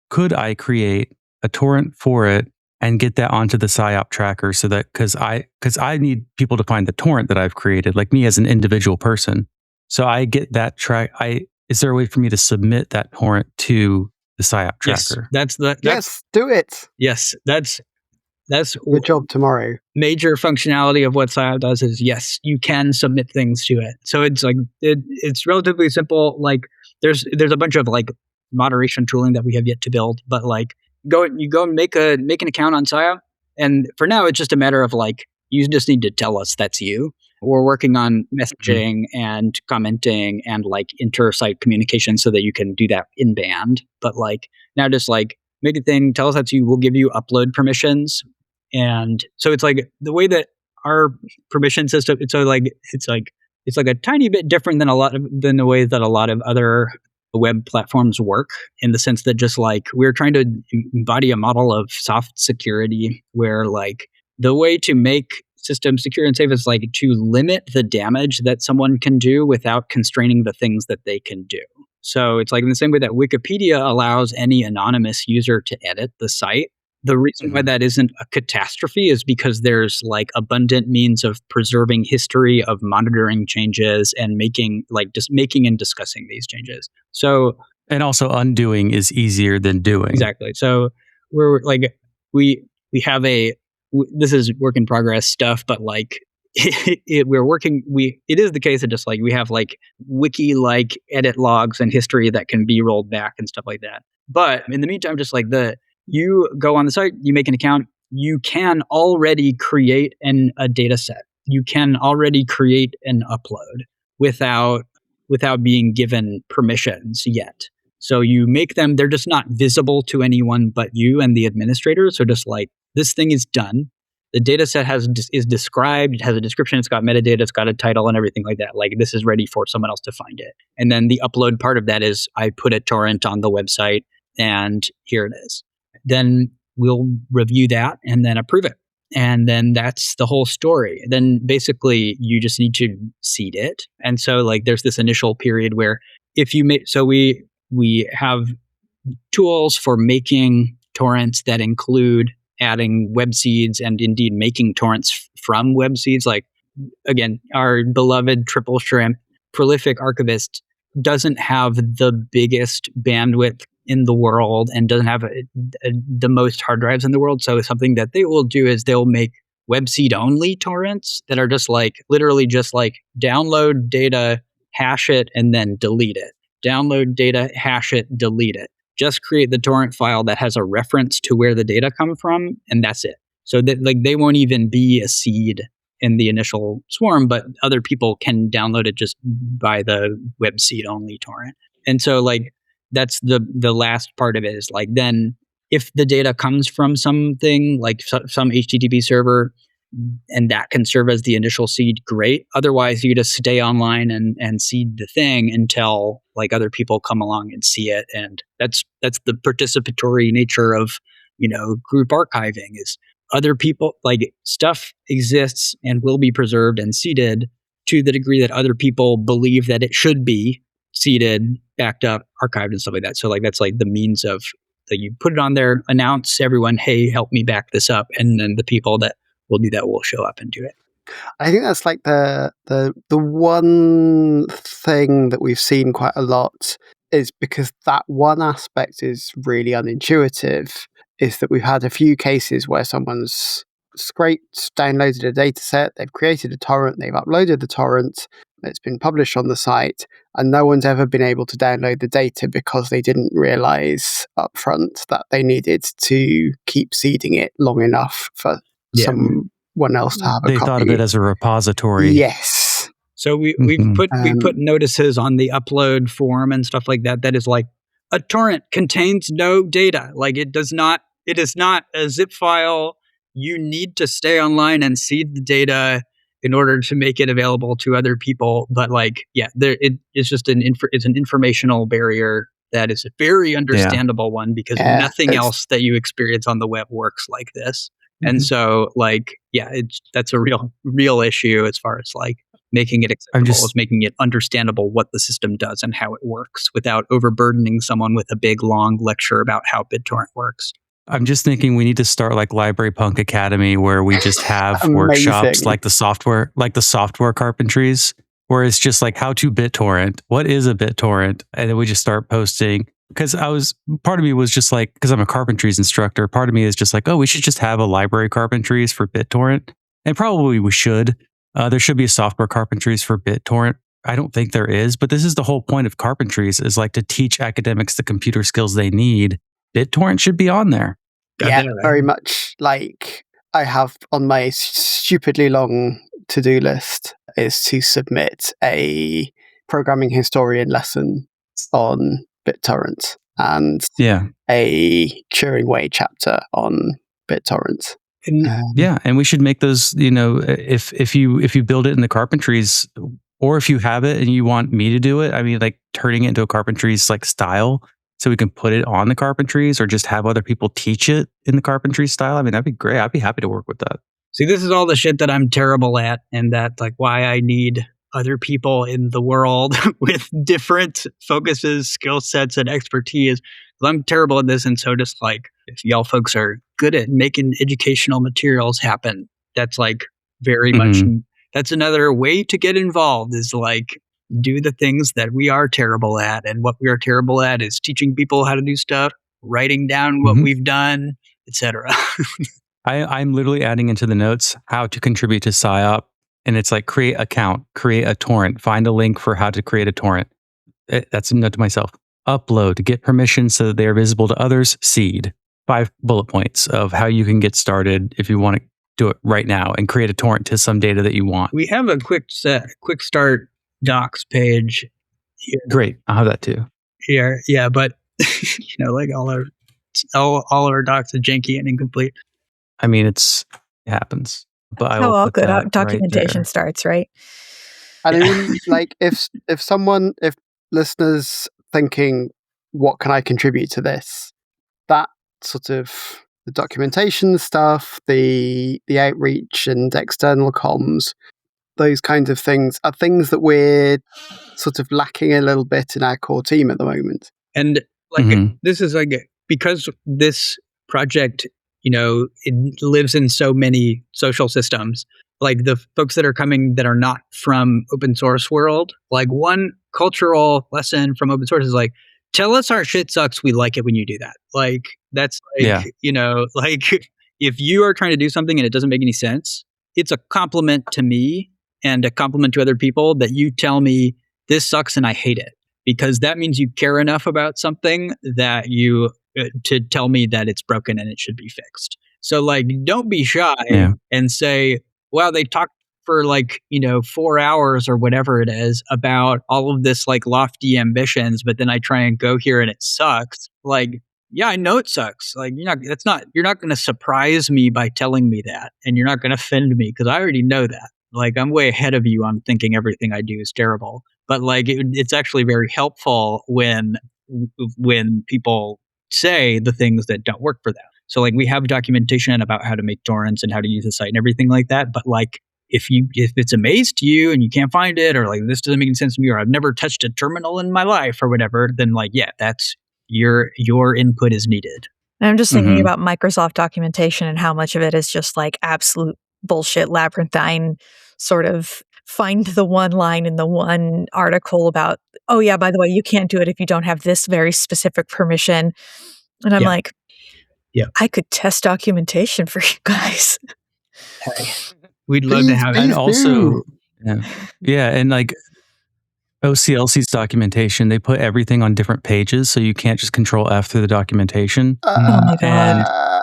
Could I create a torrent for it and get that onto the SciOp tracker so that, because I need people to find the torrent that I've created, like me as an individual person. So I get that track. Is there a way for me to submit that torrent to the SciOp tracker? Yes, yes, do it. Yes, that's good job tomorrow. Major functionality of what SciOp does is, yes, you can submit things to it. So it's like it's relatively simple. Like there's a bunch of like moderation tooling that we have yet to build, but like go and make an account on SciOp, and for now it's just a matter of like you just need to tell us that's you. We're working on messaging and commenting and like inter-site communication so that you can do that in band. But like now just like make a thing, tell us that's you, we'll give you upload permissions. And so it's like the way that our permission system, it's like a tiny bit different than the way that a lot of other web platforms work, in the sense that just like we're trying to embody a model of soft security where like the way to make systems secure and safe is like to limit the damage that someone can do without constraining the things that they can do. So it's like in the same way that Wikipedia allows any anonymous user to edit the site. The reason why that isn't a catastrophe is because there's like abundant means of preserving history, of monitoring changes, and making and discussing these changes. So, and also undoing is easier than doing. Exactly. So we're like we have this is work in progress stuff, but like it is the case that just like we have like wiki like edit logs and history that can be rolled back and stuff like that. But in the meantime, just like you go on the site, you make an account, you can already create a data set. You can already create an upload without being given permissions yet. So you make them, they're just not visible to anyone but you and the administrator. So just like this thing is done. The data set is described, it has a description, it's got metadata, it's got a title and everything like that. Like this is ready for someone else to find it. And then the upload part of that is I put a torrent on the website and here it is. Then we'll review that and then approve it. And then that's the whole story. Then basically you just need to seed it. And so like there's this initial period where if you make, so we have tools for making torrents that include adding web seeds and indeed making torrents from web seeds. Like again, our beloved triple shrimp prolific archivist doesn't have the biggest bandwidth in the world and doesn't have the most hard drives in the world. So something that they will do is they'll make web seed only torrents that are just like literally just like download data, hash it, and then delete it. Download data, hash it, delete it. Just create the torrent file that has a reference to where the data come from, and that's it. So that like they won't even be a seed in the initial swarm, but other people can download it just by the web seed only torrent. And so like that's the last part of it is like then if the data comes from something like some HTTP server and that can serve as the initial seed, great. Otherwise, you just stay online and seed the thing until like other people come along and see it. And that's the participatory nature of, group archiving is other people, like stuff exists and will be preserved and seeded to the degree that other people believe that it should be seeded, backed up, archived, and stuff like that. So like that's like the means of that you put it on there, announce everyone, hey, help me back this up, and then the people that will do that will show up and do it. I think that's like the one thing that we've seen quite a lot is because that one aspect is really unintuitive, is that we've had a few cases where someone's scraped, downloaded a data set, they've created a torrent, they've uploaded the torrent, it's been published on the site, and no one's ever been able to download the data because they didn't realize upfront that they needed to keep seeding it long enough for someone else to have a copy. They thought of it as a repository. Yes. So we put notices on the upload form and stuff like that. That is like a torrent contains no data. Like it is not a zip file. You need to stay online and seed the data. in order to make it available to other people. But like, yeah, it's just it's an informational barrier that is a very understandable one, because nothing else that you experience on the web works like this. And so like, yeah, that's a real issue as far as like making it acceptable, is making it understandable what the system does and how it works without overburdening someone with a big long lecture about how BitTorrent works. I'm just thinking we need to start like Library Punk Academy, where we just have workshops like the software carpentries, where it's just like how to BitTorrent. What is a BitTorrent? And then we just start posting. Because part of me was just like, because I'm a carpentries instructor, part of me is just like, oh, we should just have a library carpentries for BitTorrent. And probably we should. There should be a software carpentries for BitTorrent. I don't think there is, but this is the whole point of carpentries, is like to teach academics the computer skills they need. BitTorrent should be on there. Yeah, very much. Like I have on my stupidly long to-do list is to submit a programming historian lesson on BitTorrent and a Turing Way chapter on BitTorrent. And we should make those, if you build it in the carpentries, or if you have it and you want me to do it, I mean, like turning it into a carpentries like style, so we can put it on the carpentries, or just have other people teach it in the carpentries style. I mean, that'd be great. I'd be happy to work with that. See, this is all the shit that I'm terrible at, and that like why I need other people in the world with different focuses, skill sets, and expertise. I'm terrible at this, and so just like if y'all folks are good at making educational materials happen, that's like very much, that's another way to get involved, is like do the things that we are terrible at. And what we are terrible at is teaching people how to do stuff, writing down what we've done, etc. I'm literally adding into the notes how to contribute to SciOp. And it's like create account, create a torrent, find a link for how to create a torrent. That's a note to myself. Upload, get permission so that they are visible to others. Seed. 5 bullet points of how you can get started if you want to do it right now and create a torrent to some data that you want. We have a quick start docs page here. Great. I'll have that too. Here. Yeah, but like all of our docs are janky and incomplete. I mean, it happens. But how all good documentation starts, right? I mean, like if listeners thinking, what can I contribute to this? That sort of the documentation stuff, the outreach and external comms, those kinds of things are things that we're sort of lacking a little bit in our core team at the moment. And like this is like, because this project, it lives in so many social systems, like the folks that are coming that are not from open source world, like one cultural lesson from open source is like, tell us our shit sucks. We like it when you do that. Like, that's like, like if you are trying to do something and it doesn't make any sense, it's a compliment to me and a compliment to other people that you tell me this sucks and I hate it, because that means you care enough about something that you to tell me that it's broken and it should be fixed. So like, don't be shy and say, wow, they talked for like, 4 hours or whatever it is about all of this like lofty ambitions, but then I try and go here and it sucks. Like, yeah, I know it sucks. Like, you're not going to surprise me by telling me that, and you're not going to offend me because I already know that. Like, I'm way ahead of you on thinking everything I do is terrible. But like, it's actually very helpful when people say the things that don't work for them. So like, we have documentation about how to make torrents and how to use the site and everything like that. But like, if it's a maze to you and you can't find it, or like this doesn't make any sense to me, or I've never touched a terminal in my life or whatever, then like, yeah, that's your input is needed. And I'm just thinking about Microsoft documentation and how much of it is just like absolute bullshit, labyrinthine sort of find the one line in the one article about, oh yeah, by the way, you can't do it if you don't have this very specific permission. And I'm like, I could test documentation for you guys. Hey, we'd love to have it. And also, and like OCLC's documentation, they put everything on different pages, so you can't just Control F through the documentation. Oh my God. And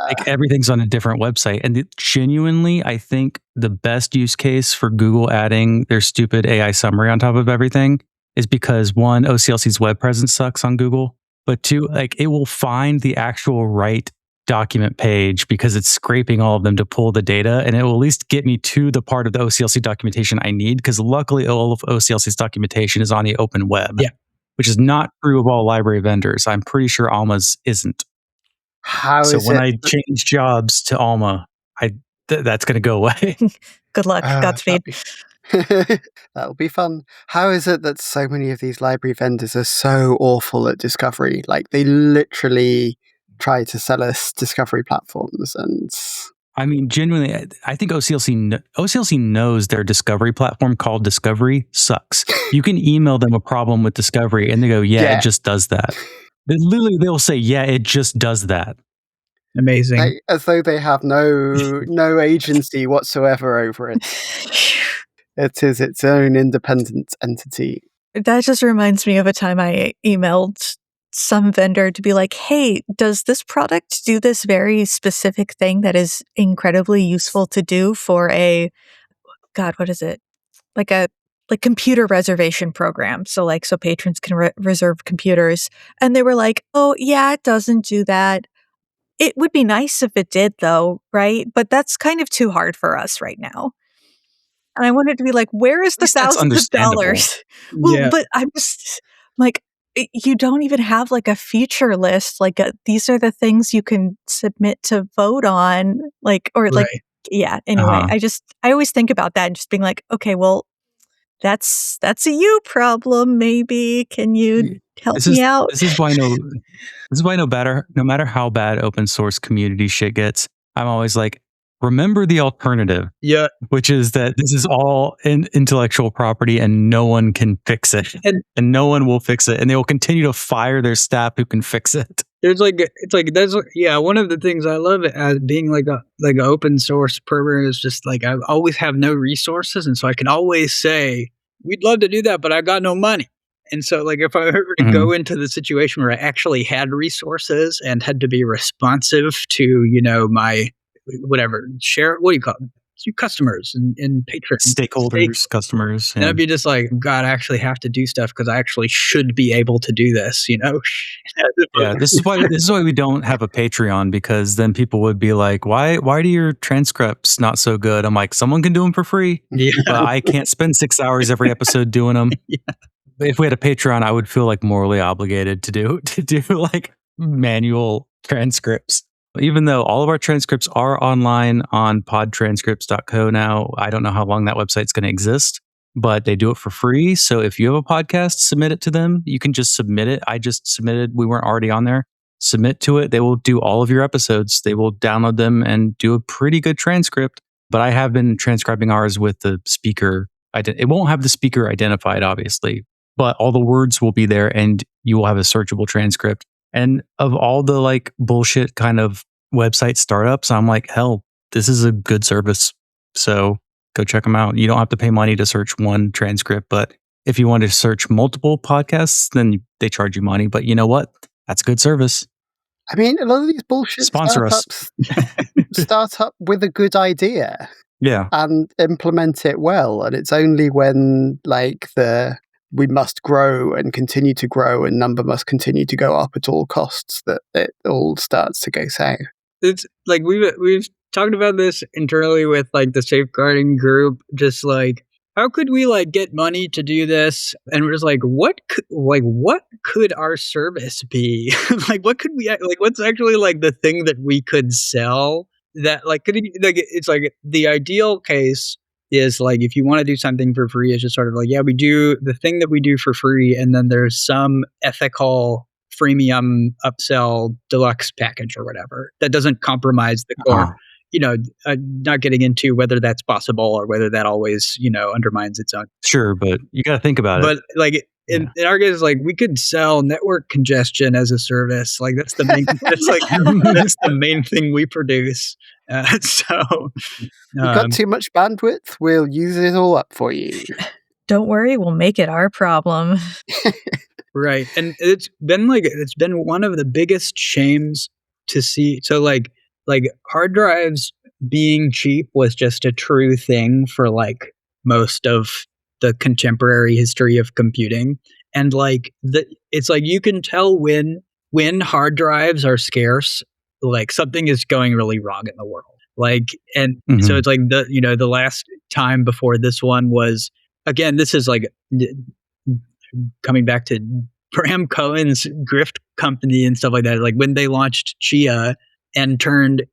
like everything's on a different website. And genuinely, I think the best use case for Google adding their stupid AI summary on top of everything is because, one, OCLC's web presence sucks on Google, but two, like it will find the actual right document page because it's scraping all of them to pull the data, and it will at least get me to the part of the OCLC documentation I need, because luckily all of OCLC's documentation is on the open web, which is not true of all library vendors. I'm pretty sure Alma's isn't. So when I change jobs to Alma, that's going to go away. Good luck. Godspeed. That'll be fun. How is it that so many of these library vendors are so awful at discovery? Like, they literally try to sell us discovery platforms, and I mean, genuinely, I think OCLC knows their discovery platform called Discovery sucks. You can email them a problem with Discovery, and they go, "Yeah, it just does that." They'll say, "Yeah, it just does that." Amazing. As though they have no agency whatsoever over it. It is its own independent entity. That just reminds me of a time I emailed some vendor to be like, hey, does this product do this very specific thing that is incredibly useful to do for what is it? Like computer reservation program. So patrons can reserve computers. And they were like, oh yeah, it doesn't do that. It would be nice if it did though, right? But that's kind of too hard for us right now. And I wanted to be like, where is the thousands of dollars? Well, but I'm just like, you don't even have like a feature list. Like these are the things you can submit to vote on. Anyway, I always think about that and just being like, okay, well, that's a you problem. Maybe can you help me out? This is why no matter how bad open source community shit gets, I'm always like, remember the alternative. Yeah. Which is that this is all intellectual property and no one can fix it. And no one will fix it. And they will continue to fire their staff who can fix it. One of the things I love as being like an open source programmer is just like, I always have no resources. And so I can always say, we'd love to do that, but I got no money. And so like, if I were to go into the situation where I actually had resources and had to be responsive to, my what do you call it? Your customers and patrons. Stakeholders, customers. And I'd be just like, God, I actually have to do stuff because I actually should be able to do this, Yeah, this is why we don't have a Patreon, because then people would be like, why do your transcripts not so good? I'm like, someone can do them for free, but I can't spend 6 hours every episode doing them. If we had a Patreon, I would feel like morally obligated to do like manual transcripts. Even though all of our transcripts are online on podtranscripts.co now, I don't know how long that website's going to exist, but they do it for free. So if you have a podcast, submit it to them. You can just submit it. I just submitted. We weren't already on there. Submit to it. They will do all of your episodes. They will download them and do a pretty good transcript. But I have been transcribing ours with the speaker. It won't have the speaker identified, obviously, but all the words will be there and you will have a searchable transcript. And of all the like bullshit kind of website startups, I'm like, hell, this is a good service. So go check them out. You don't have to pay money to search one transcript, but if you want to search multiple podcasts, then they charge you money. But you know what? That's good service. I mean, a lot of these bullshit startups start up with a good idea. Yeah. And implement it well. And it's only when we must grow and continue to grow and number must continue to go up at all costs that it all starts to go south. It's like we've talked about this internally with like the safeguarding group, just like, how could we like get money to do this? And we're just like, what could our service be? Like, what could we what's actually like the thing that we could sell that like could it, like it's like the ideal case is like, if you want to do something for free, it's just sort of like, yeah, we do the thing that we do for free. And then there's some ethical freemium upsell deluxe package or whatever that doesn't compromise the core, not getting into whether that's possible or whether that always, undermines its own. Sure. But you got to think about it. But like in our case, like we could sell network congestion as a service. Like that's the main, that's the main thing we produce. You've got too much bandwidth, we'll use it all up for you. Don't worry, we'll make it our problem. Right. And it's been one of the biggest shames to see. So like hard drives being cheap was just a true thing for like most of the contemporary history of computing. And like it's like you can tell when hard drives are scarce like something is going really wrong in the world. Like, and Mhm. so it's like the last time before this one was, again, this is like coming back to Bram Cohen's grift company and stuff like that. Like when they launched Chia and turned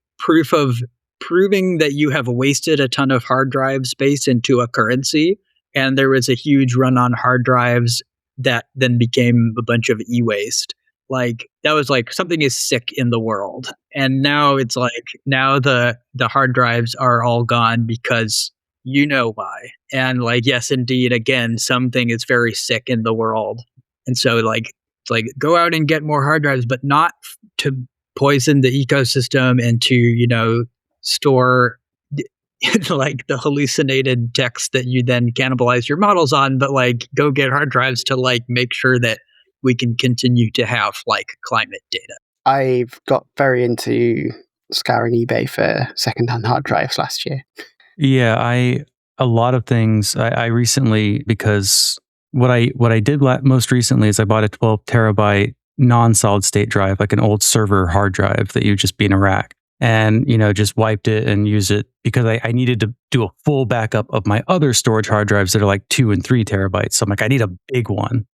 proving that you have wasted a ton of hard drive space into a currency. And there was a huge run on hard drives that then became a bunch of e-waste. Like that was like something is sick in the world. And now it's like now the hard drives are all gone because you know why. And like, yes, indeed, again, something is very sick in the world. And so like it's like go out and get more hard drives, but not to poison the ecosystem and to, store like the hallucinated text that you then cannibalize your models on, but like go get hard drives to like make sure that we can continue to have like climate data. I've got very into scouring eBay for secondhand hard drives last year. Yeah, a lot of things. I recently, because what I did most recently is I bought a 12 terabyte non-solid state drive, like an old server hard drive that you just be in a rack, and just wiped it and used it because I needed to do a full backup of my other storage hard drives that are like 2 and 3 terabytes. So I'm like, I need a big one.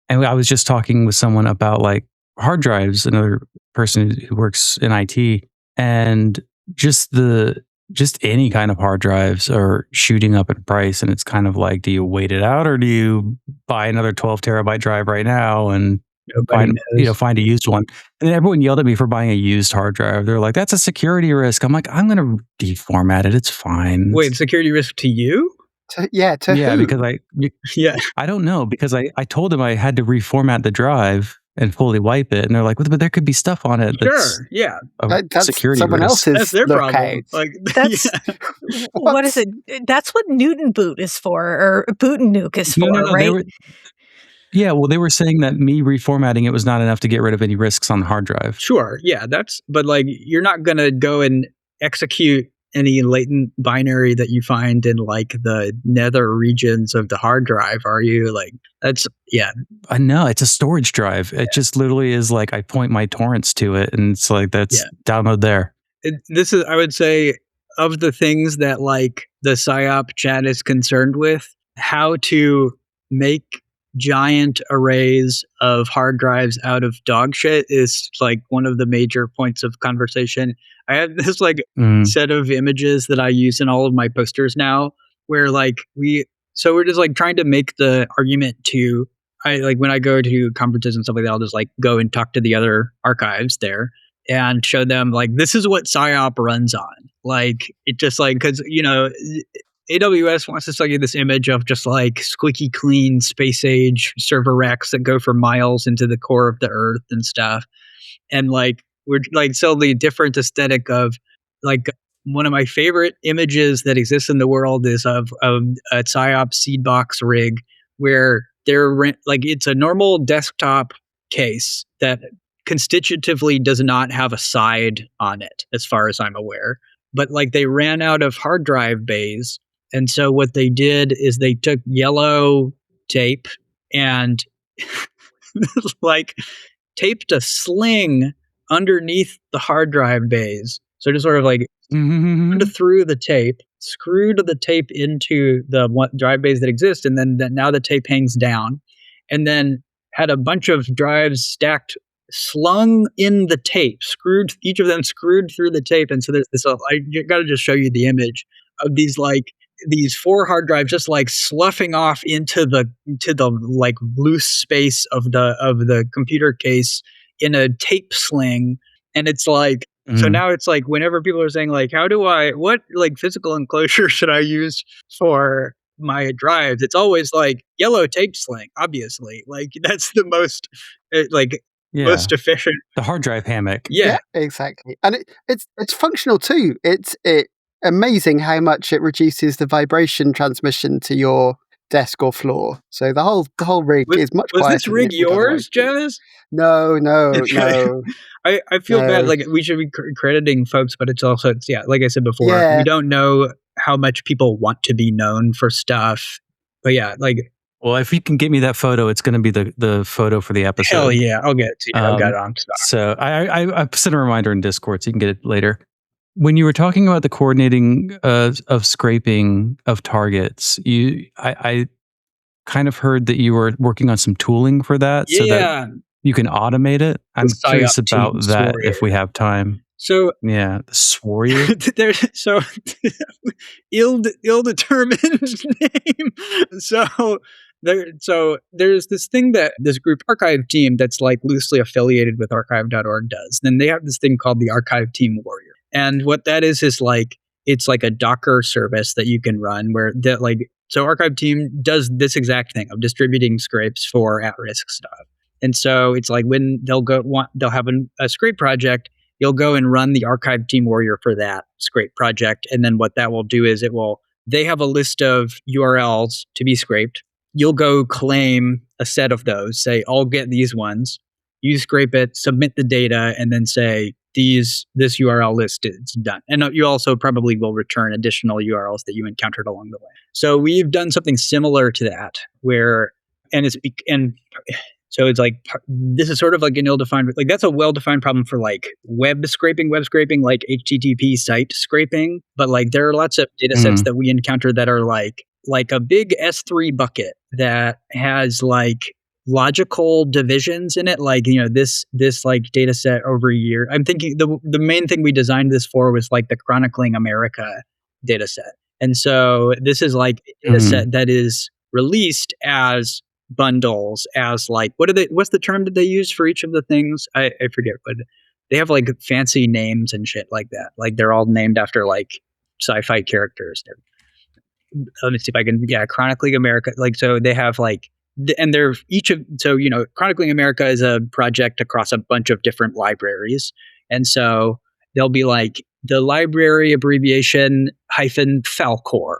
And I was just talking with someone about like hard drives, another person who works in IT, and just any kind of hard drives are shooting up in price. And it's kind of like, do you wait it out or do you buy another 12 terabyte drive right now and find a used one? And then everyone yelled at me for buying a used hard drive. They're like, that's a security risk. I'm like, I'm going to deformat it. It's fine. Wait, security risk to you? To yeah, who? because I don't know, because I told them I had to reformat the drive and fully wipe it, and they're like, but there could be stuff on it. Sure, yeah, that's security someone risk. else's. That's their problem. Out. Like that's what is it? That's what Newton Boot is for, or Boot and Nuke is for, no, right? They were saying that me reformatting it was not enough to get rid of any risks on the hard drive. Sure, yeah, but like you're not gonna go and execute any latent binary that you find in like the nether regions of the hard drive, are you? Like that's I know, it's a storage drive. It just literally is like I point my torrents to it and it's like that's download there. This is, I would say, of the things that like the SciOp chat is concerned with, how to make giant arrays of hard drives out of dog shit is like one of the major points of conversation. I have this like set of images that I use in all of my posters now, where like we're just like trying to make the argument to, when I go to conferences and stuff like that, I'll just like go and talk to the other archives there and show them like, this is what SciOp runs on. Like it just like, cause AWS wants to sell you this image of just like squeaky clean space age server racks that go for miles into the core of the earth and stuff. And like, we're like, so the different aesthetic of like one of my favorite images that exists in the world is of a SciOp seed box rig where they're like, it's a normal desktop case that constitutively does not have a side on it, as far as I'm aware. But like they ran out of hard drive bays. And so what they did is they took yellow tape and like taped a sling underneath the hard drive bays. So just sort of like through the tape, screwed the tape into the drive bays that exist, and then now the tape hangs down, and then had a bunch of drives stacked, slung in the tape, each of them screwed through the tape. And so there's this, I got to just show you the image of these 4 hard drives just like sloughing off into the like loose space of the computer case in a tape sling. And it's like, so now it's like whenever people are saying like, what like physical enclosure should I use for my drives? It's always like yellow tape sling, obviously. Like that's the most most efficient. The hard drive hammock. Yeah, exactly. And it's functional too. It's amazing how much it reduces the vibration transmission to your desk or floor. So the whole rig is much quieter. Was this rig yours, Jez? No. I feel bad. Like we should be crediting folks, but it's like I said before, we don't know how much people want to be known for stuff. But yeah, like Well, if you can get me that photo, it's going to be the photo for the episode. Hell yeah, I'll get it to you. I've got it on stock. So I sent a reminder in Discord so you can get it later. When you were talking about the coordinating of scraping of targets, I kind of heard that you were working on some tooling for that so that you can automate it. I'm curious about that if we have time. So yeah, the Swarrior. There's so ill-determined name. So there's this thing that this group archive team that's like loosely affiliated with archive.org does. Then they have this thing called the Archive Team Warrior. And what that is like, it's like a Docker service that you can run where that like, so Archive Team does this exact thing of distributing scrapes for at-risk stuff. And so it's like when they'll have a scrape project, you'll go and run the Archive Team Warrior for that scrape project. And then what that will do is they have a list of URLs to be scraped. You'll go claim a set of those, say, I'll get these ones. You scrape it, submit the data, and then say, this URL list is done. And you also probably will return additional URLs that you encountered along the way. So we've done something similar to that so it's like, this is sort of like an ill-defined, like that's a well-defined problem for like web scraping, like HTTP site scraping. But like there are lots of data sets that we encounter that are like a big S3 bucket that has like logical divisions in it. Like, this like data set over a year. I'm thinking the main thing we designed this for was like the Chronicling America data set. And so this is like a data set that is released as bundles, as like what's the term that they use for each of the things? I forget, but they have like fancy names and shit like that. Like they're all named after like sci-fi characters. Let me see if I can. Yeah, Chronicling America. Like so, they have like, and they're Chronicling America is a project across a bunch of different libraries, and so they'll be like the library abbreviation -Falcor,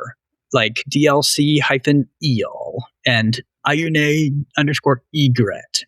like DLC-EAL, and IUNA_egret.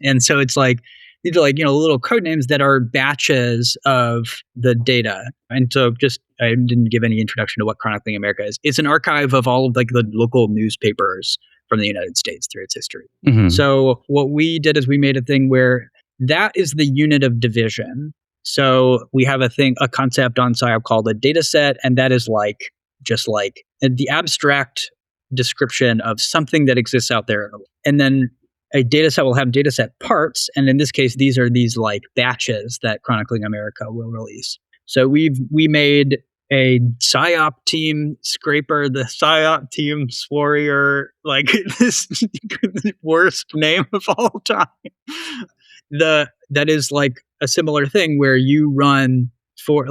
And so it's like, these are like, little code names that are batches of the data. And so I didn't give any introduction to what Chronicling America is. It's an archive of all of like the local newspapers from the United States through its history. So what we did is we made a thing where that is the unit of division. So we have a concept on SciOp called a data set, and that is like, just like the abstract description of something that exists out there. And then a data set will have data set parts. And in this case, these are these like batches that Chronicling America will release. So we made a SciOp team scraper, the SciOp team Swarrior, like this worst name of all time. That is like a similar thing where you run for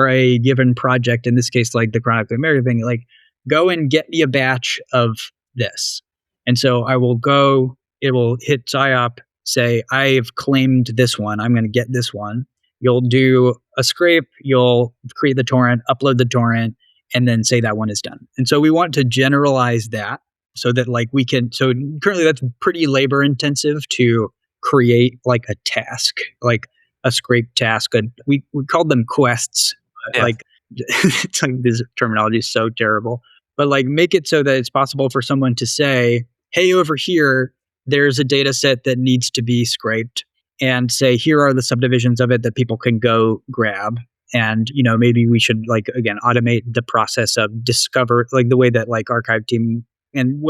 a given project, in this case, like the Chronicling America thing, like go and get me a batch of this. And so it will hit SciOp, say, I've claimed this one, I'm going to get this one. You'll do a scrape, you'll create the torrent, upload the torrent, and then say that one is done. And so we want to generalize that so that like so currently that's pretty labor intensive to create like a task, like a scrape task. We called them quests. Yeah. Like, it's like this terminology is so terrible. But like make it so that it's possible for someone to say, hey, over here, there's a data set that needs to be scraped, and say, here are the subdivisions of it that people can go grab. And, maybe we should like, again, automate the process of discover, like the way that like Archive Team and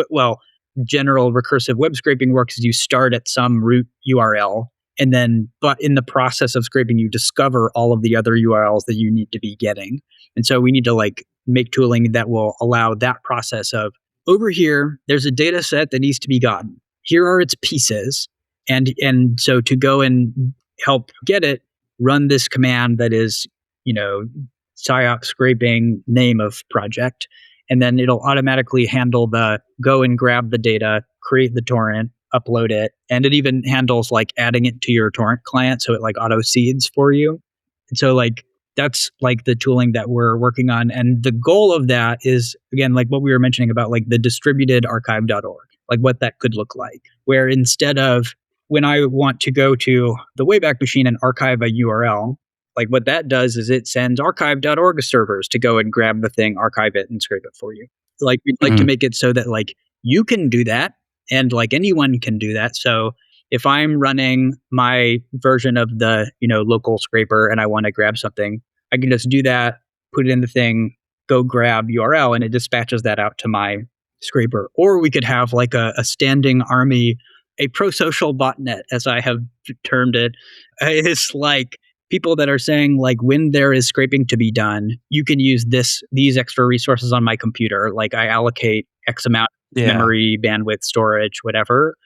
general recursive web scraping works is you start at some root URL. And then, but in the process of scraping, you discover all of the other URLs that you need to be getting. And so we need to like make tooling that will allow that process of, over here, there's a data set that needs to be gotten. Here are its pieces. And so to go and help get it, run this command that is, SciOp scraping name of project. And then it'll automatically handle the go and grab the data, create the torrent, upload it. And it even handles like adding it to your torrent client. So it like auto seeds for you. And so like, that's like the tooling that we're working on. And the goal of that is, again, like what we were mentioning about like the distributed archive.org, like what that could look like, where instead of when I want to go to the Wayback Machine and archive a URL, like what that does is it sends archive.org servers to go and grab the thing, archive it, and scrape it for you. Like we'd like to make it so that like you can do that, and like anyone can do that. So if I'm running my version of the local scraper and I want to grab something, I can just do that, put it in the thing, go grab URL, and it dispatches that out to my scraper. Or we could have like a standing army, a pro-social botnet, as I have termed it. It's like people that are saying, like, when there is scraping to be done, you can use these extra resources on my computer. Like, I allocate X amount of memory, bandwidth, storage, whatever.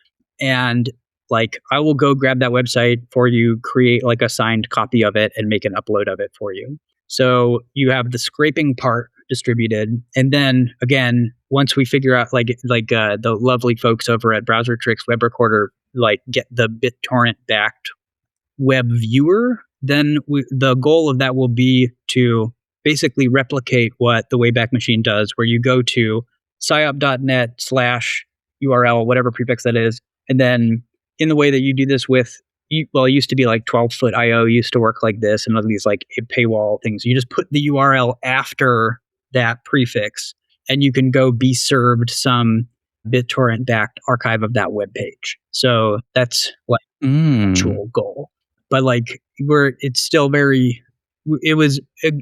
And like, I will go grab that website for you, create like a signed copy of it, and make an upload of it for you. So you have the scraping part distributed. And then again, once we figure out like the lovely folks over at Browser Trix webrecorder, like get the BitTorrent backed web viewer, then the goal of that will be to basically replicate what the Wayback Machine does, where you go to sciop.net/URL, whatever prefix that is. And then in the way that you do this with, it used to be like 12-foot IO used to work like this, and all these like paywall things. You just put the URL after that prefix, and you can go be served some BitTorrent backed archive of that web page. So that's like actual goal. But like it's still it was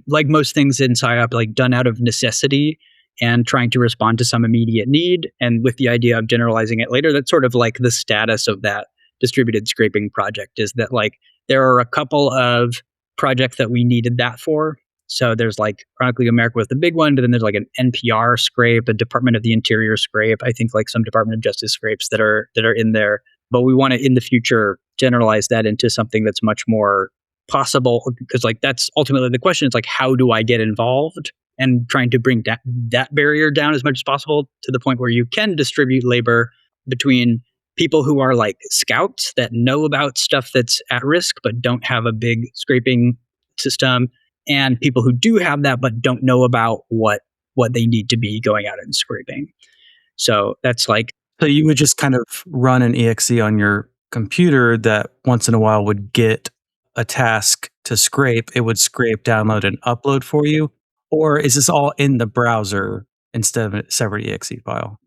like most things in SciOp, like done out of necessity and trying to respond to some immediate need, and with the idea of generalizing it later. That's sort of like the status of that distributed scraping project, is that like there are a couple of projects that we needed that for. So there's like Chronicling America was the big one, but then there's like an NPR scrape, a Department of the Interior scrape, I think like some Department of Justice scrapes that are in there. But we want to in the future generalize that into something that's much more possible, because like that's ultimately the question. It's like, how do I get involved? And trying to bring that barrier down as much as possible to the point where you can distribute labor between people who are like scouts that know about stuff that's at risk but don't have a big scraping system, and people who do have that but don't know about what they need to be going out and scraping. So that's like... So you would just kind of run an exe on your computer that once in a while would get a task to scrape. It would scrape, download, and upload for you? Or is this all in the browser instead of a separate exe file?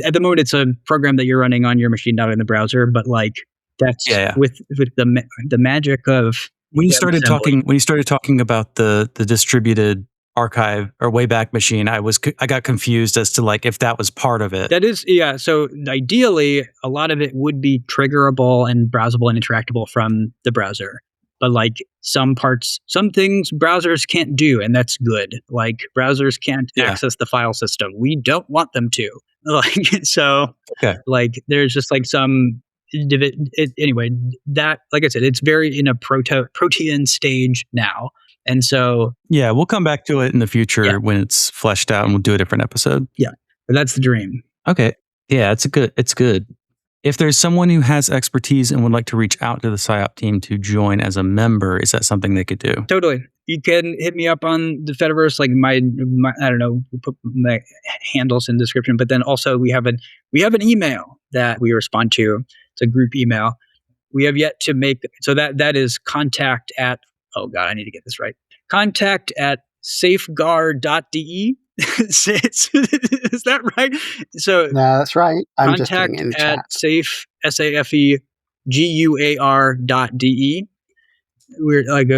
At the moment, it's a program that you're running on your machine, not in the browser. But like that's with the magic of when you started talking about the distributed archive or Wayback Machine, I got confused as to like if that was part of it. That is, yeah. So ideally, a lot of it would be triggerable and browsable and interactable from the browser. But like some things browsers can't do, and that's good. Like browsers can't access the file system. We don't want them to. Like like there's just like some anyway. That, like I said, it's very in a protean stage now, and so we'll come back to it in the future when it's fleshed out, and we'll do a different episode. Yeah, but that's the dream. Okay, it's good. If there's someone who has expertise and would like to reach out to the SciOp team to join as a member, is that something they could do? Totally. You can hit me up on the Fediverse, like my I don't know, we'll put my handles in the description. But then also we have an email that we respond to. It's a group email. We have yet to make, so that is contact at, oh God, I need to get this right. Contact at safeguard.de. Is that right? So no, that's right. I'm just putting it in the chat. SafeGuard.de. We're like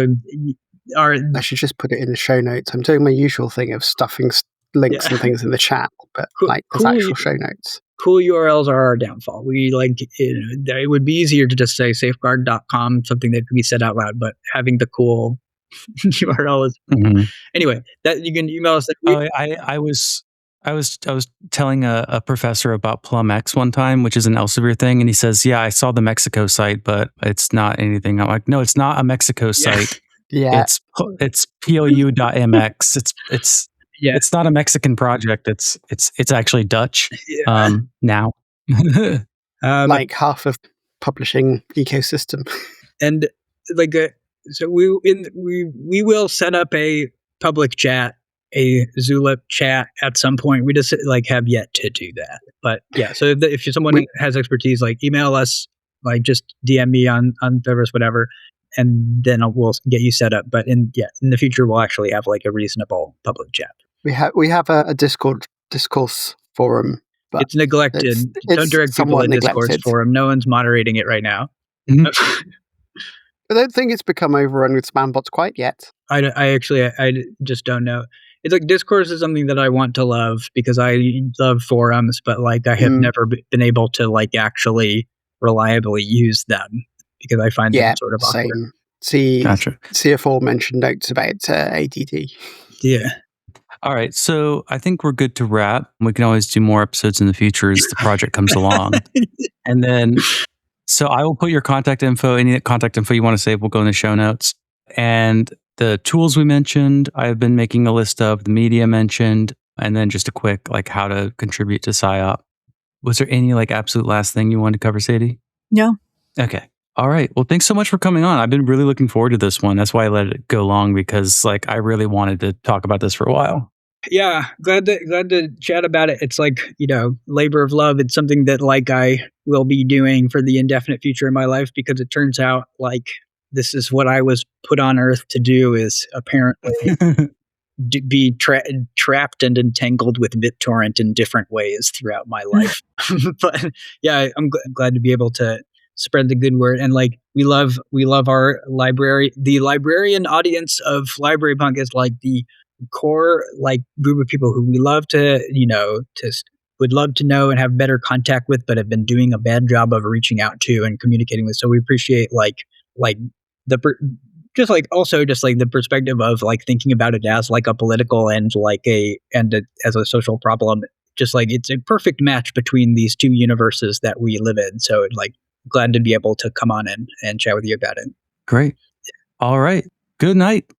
I should just put it in the show notes. I'm doing my usual thing of stuffing links and things in the chat, but there's actual show notes. Cool URLs are our downfall. We it would be easier to just say safeguard.com, something that could be said out loud, but having the cool URL is anyway. That you can email us. I was telling a professor about PlumX one time, which is an Elsevier thing, and he says, "Yeah, I saw the Mexico site, but it's not anything." I'm like, "No, it's not a Mexico site. It's pou.mx. It's not a Mexican project. It's actually Dutch now." Like half of publishing ecosystem, and like. So we will set up a public chat, a Zulip chat at some point. We just have yet to do that. But yeah, so if someone has expertise, like email us, like just DM me on Fediverse, whatever, and then we'll get you set up. But in the future, we'll actually have like a reasonable public chat. We have a Discord discourse forum but it's neglected. Don't direct people to Discourse neglected. forum. No one's moderating it right now. I don't think it's become overrun with spam bots quite yet. I just don't know. It's like Discourse is something that I want to love because I love forums, but like I have never been able to like actually reliably use them because I find them sort of awkward. Gotcha. See aforementioned notes about ADD. Yeah. All right, so I think we're good to wrap. We can always do more episodes in the future as the project comes along. And then, so I will put your contact info, any contact info you want to save will go in the show notes. And the tools we mentioned, I've been making a list of, the media mentioned, and then just a quick, like how to contribute to SciOp. Was there any like absolute last thing you wanted to cover, Sadie? No. Okay. All right. Well, thanks so much for coming on. I've been really looking forward to this one. That's why I let it go long because like I really wanted to talk about this for a while. Yeah, glad to chat about it. It's like, labor of love. It's something that like I will be doing for the indefinite future in my life because it turns out like this is what I was put on earth to do is apparently be trapped and entangled with BitTorrent in different ways throughout my life. But yeah, I'm glad to be able to spread the good word. And like we love our library. The librarian audience of Library Punk is like the core like group of people who we love to would love to know and have better contact with, but have been doing a bad job of reaching out to and communicating with. So we appreciate the perspective of like thinking about it as like a political and as a social problem. Just like it's a perfect match between these two universes that we live in. So like glad to be able to come on and chat with you about it. Great. All right. Good night.